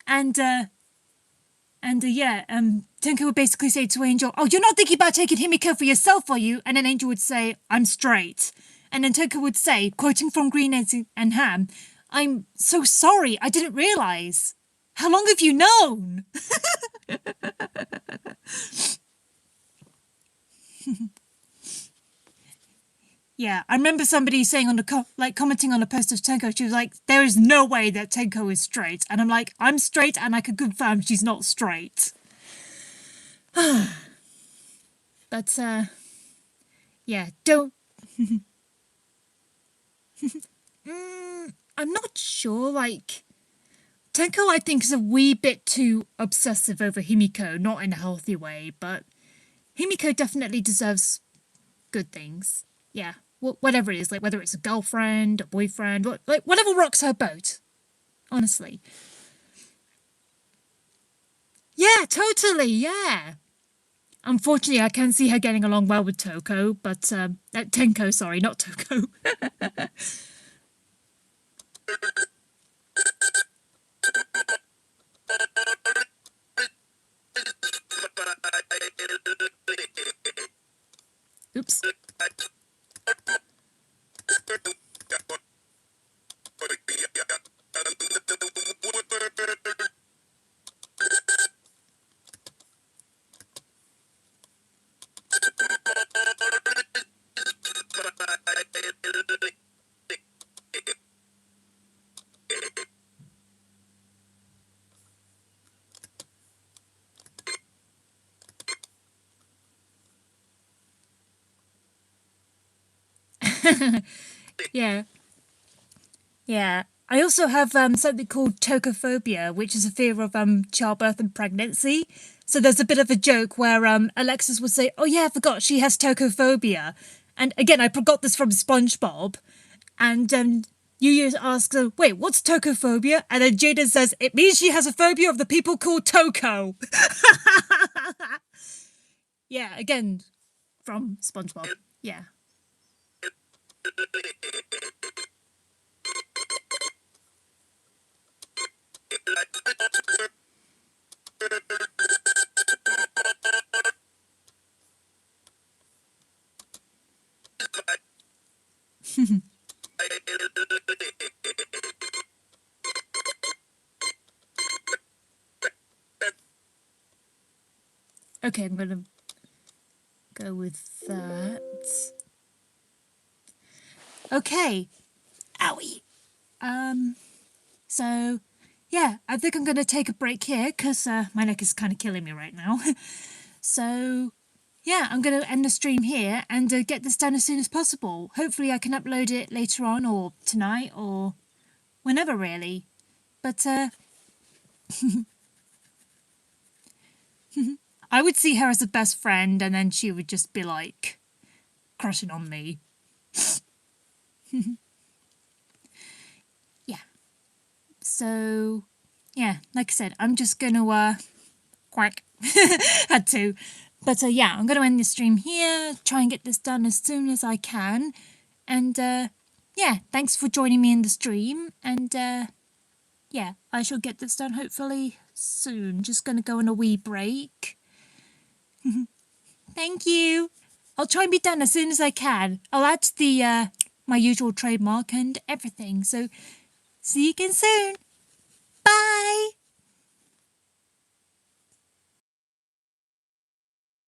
S1: And Tenko would basically say to Angel, "Oh, you're not thinking about taking Himiko for yourself, are you?" And then Angel would say, "I'm straight." And then Tenko would say, quoting from Green Eggs and Ham, "I'm so sorry, I didn't realise. How long have you known?" Yeah, I remember somebody saying on the commenting on a post of Tenko, she was like, "There is no way that Tenko is straight." And I'm like, "I'm straight and I can confirm she's not straight." But, yeah, don't... I'm not sure, like... Tenko, I think, is a wee bit too obsessive over Himiko, not in a healthy way, but Himiko definitely deserves good things. Yeah, whatever it is, like whether it's a girlfriend, a boyfriend, whatever rocks her boat. Honestly. Yeah, totally, yeah. Unfortunately, I can see her getting along well with Toko, but Tenko, sorry, not Toko. Oops. Yeah. Yeah. I also have something called tokophobia, which is a fear of childbirth and pregnancy. So there's a bit of a joke where Alexis would say, "Oh yeah, I forgot she has tokophobia." And again, I got this from SpongeBob. And Yu asks her, "Wait, what's tokophobia?" And then Jaden says, "It means she has a phobia of the people called Toko." Yeah, again, from SpongeBob. Yeah. Okay, I'm gonna go with that. Okay. Owie. So, yeah, I think I'm gonna take a break here because my neck is kind of killing me right now. So, yeah, I'm gonna end the stream here and get this done as soon as possible. Hopefully I can upload it later on or tonight or whenever really. But, I would see her as a best friend and then she would just be like crushing on me. Yeah. So, yeah, like I said, I'm just gonna, quack. Had to. But, yeah, I'm gonna end the stream here, try and get this done as soon as I can. And, yeah, thanks for joining me in the stream. And, yeah, I shall get this done hopefully soon. Just gonna go on a wee break. Thank you. I'll try and be done as soon as I can. I'll add the my usual trademark and everything. So see you again soon.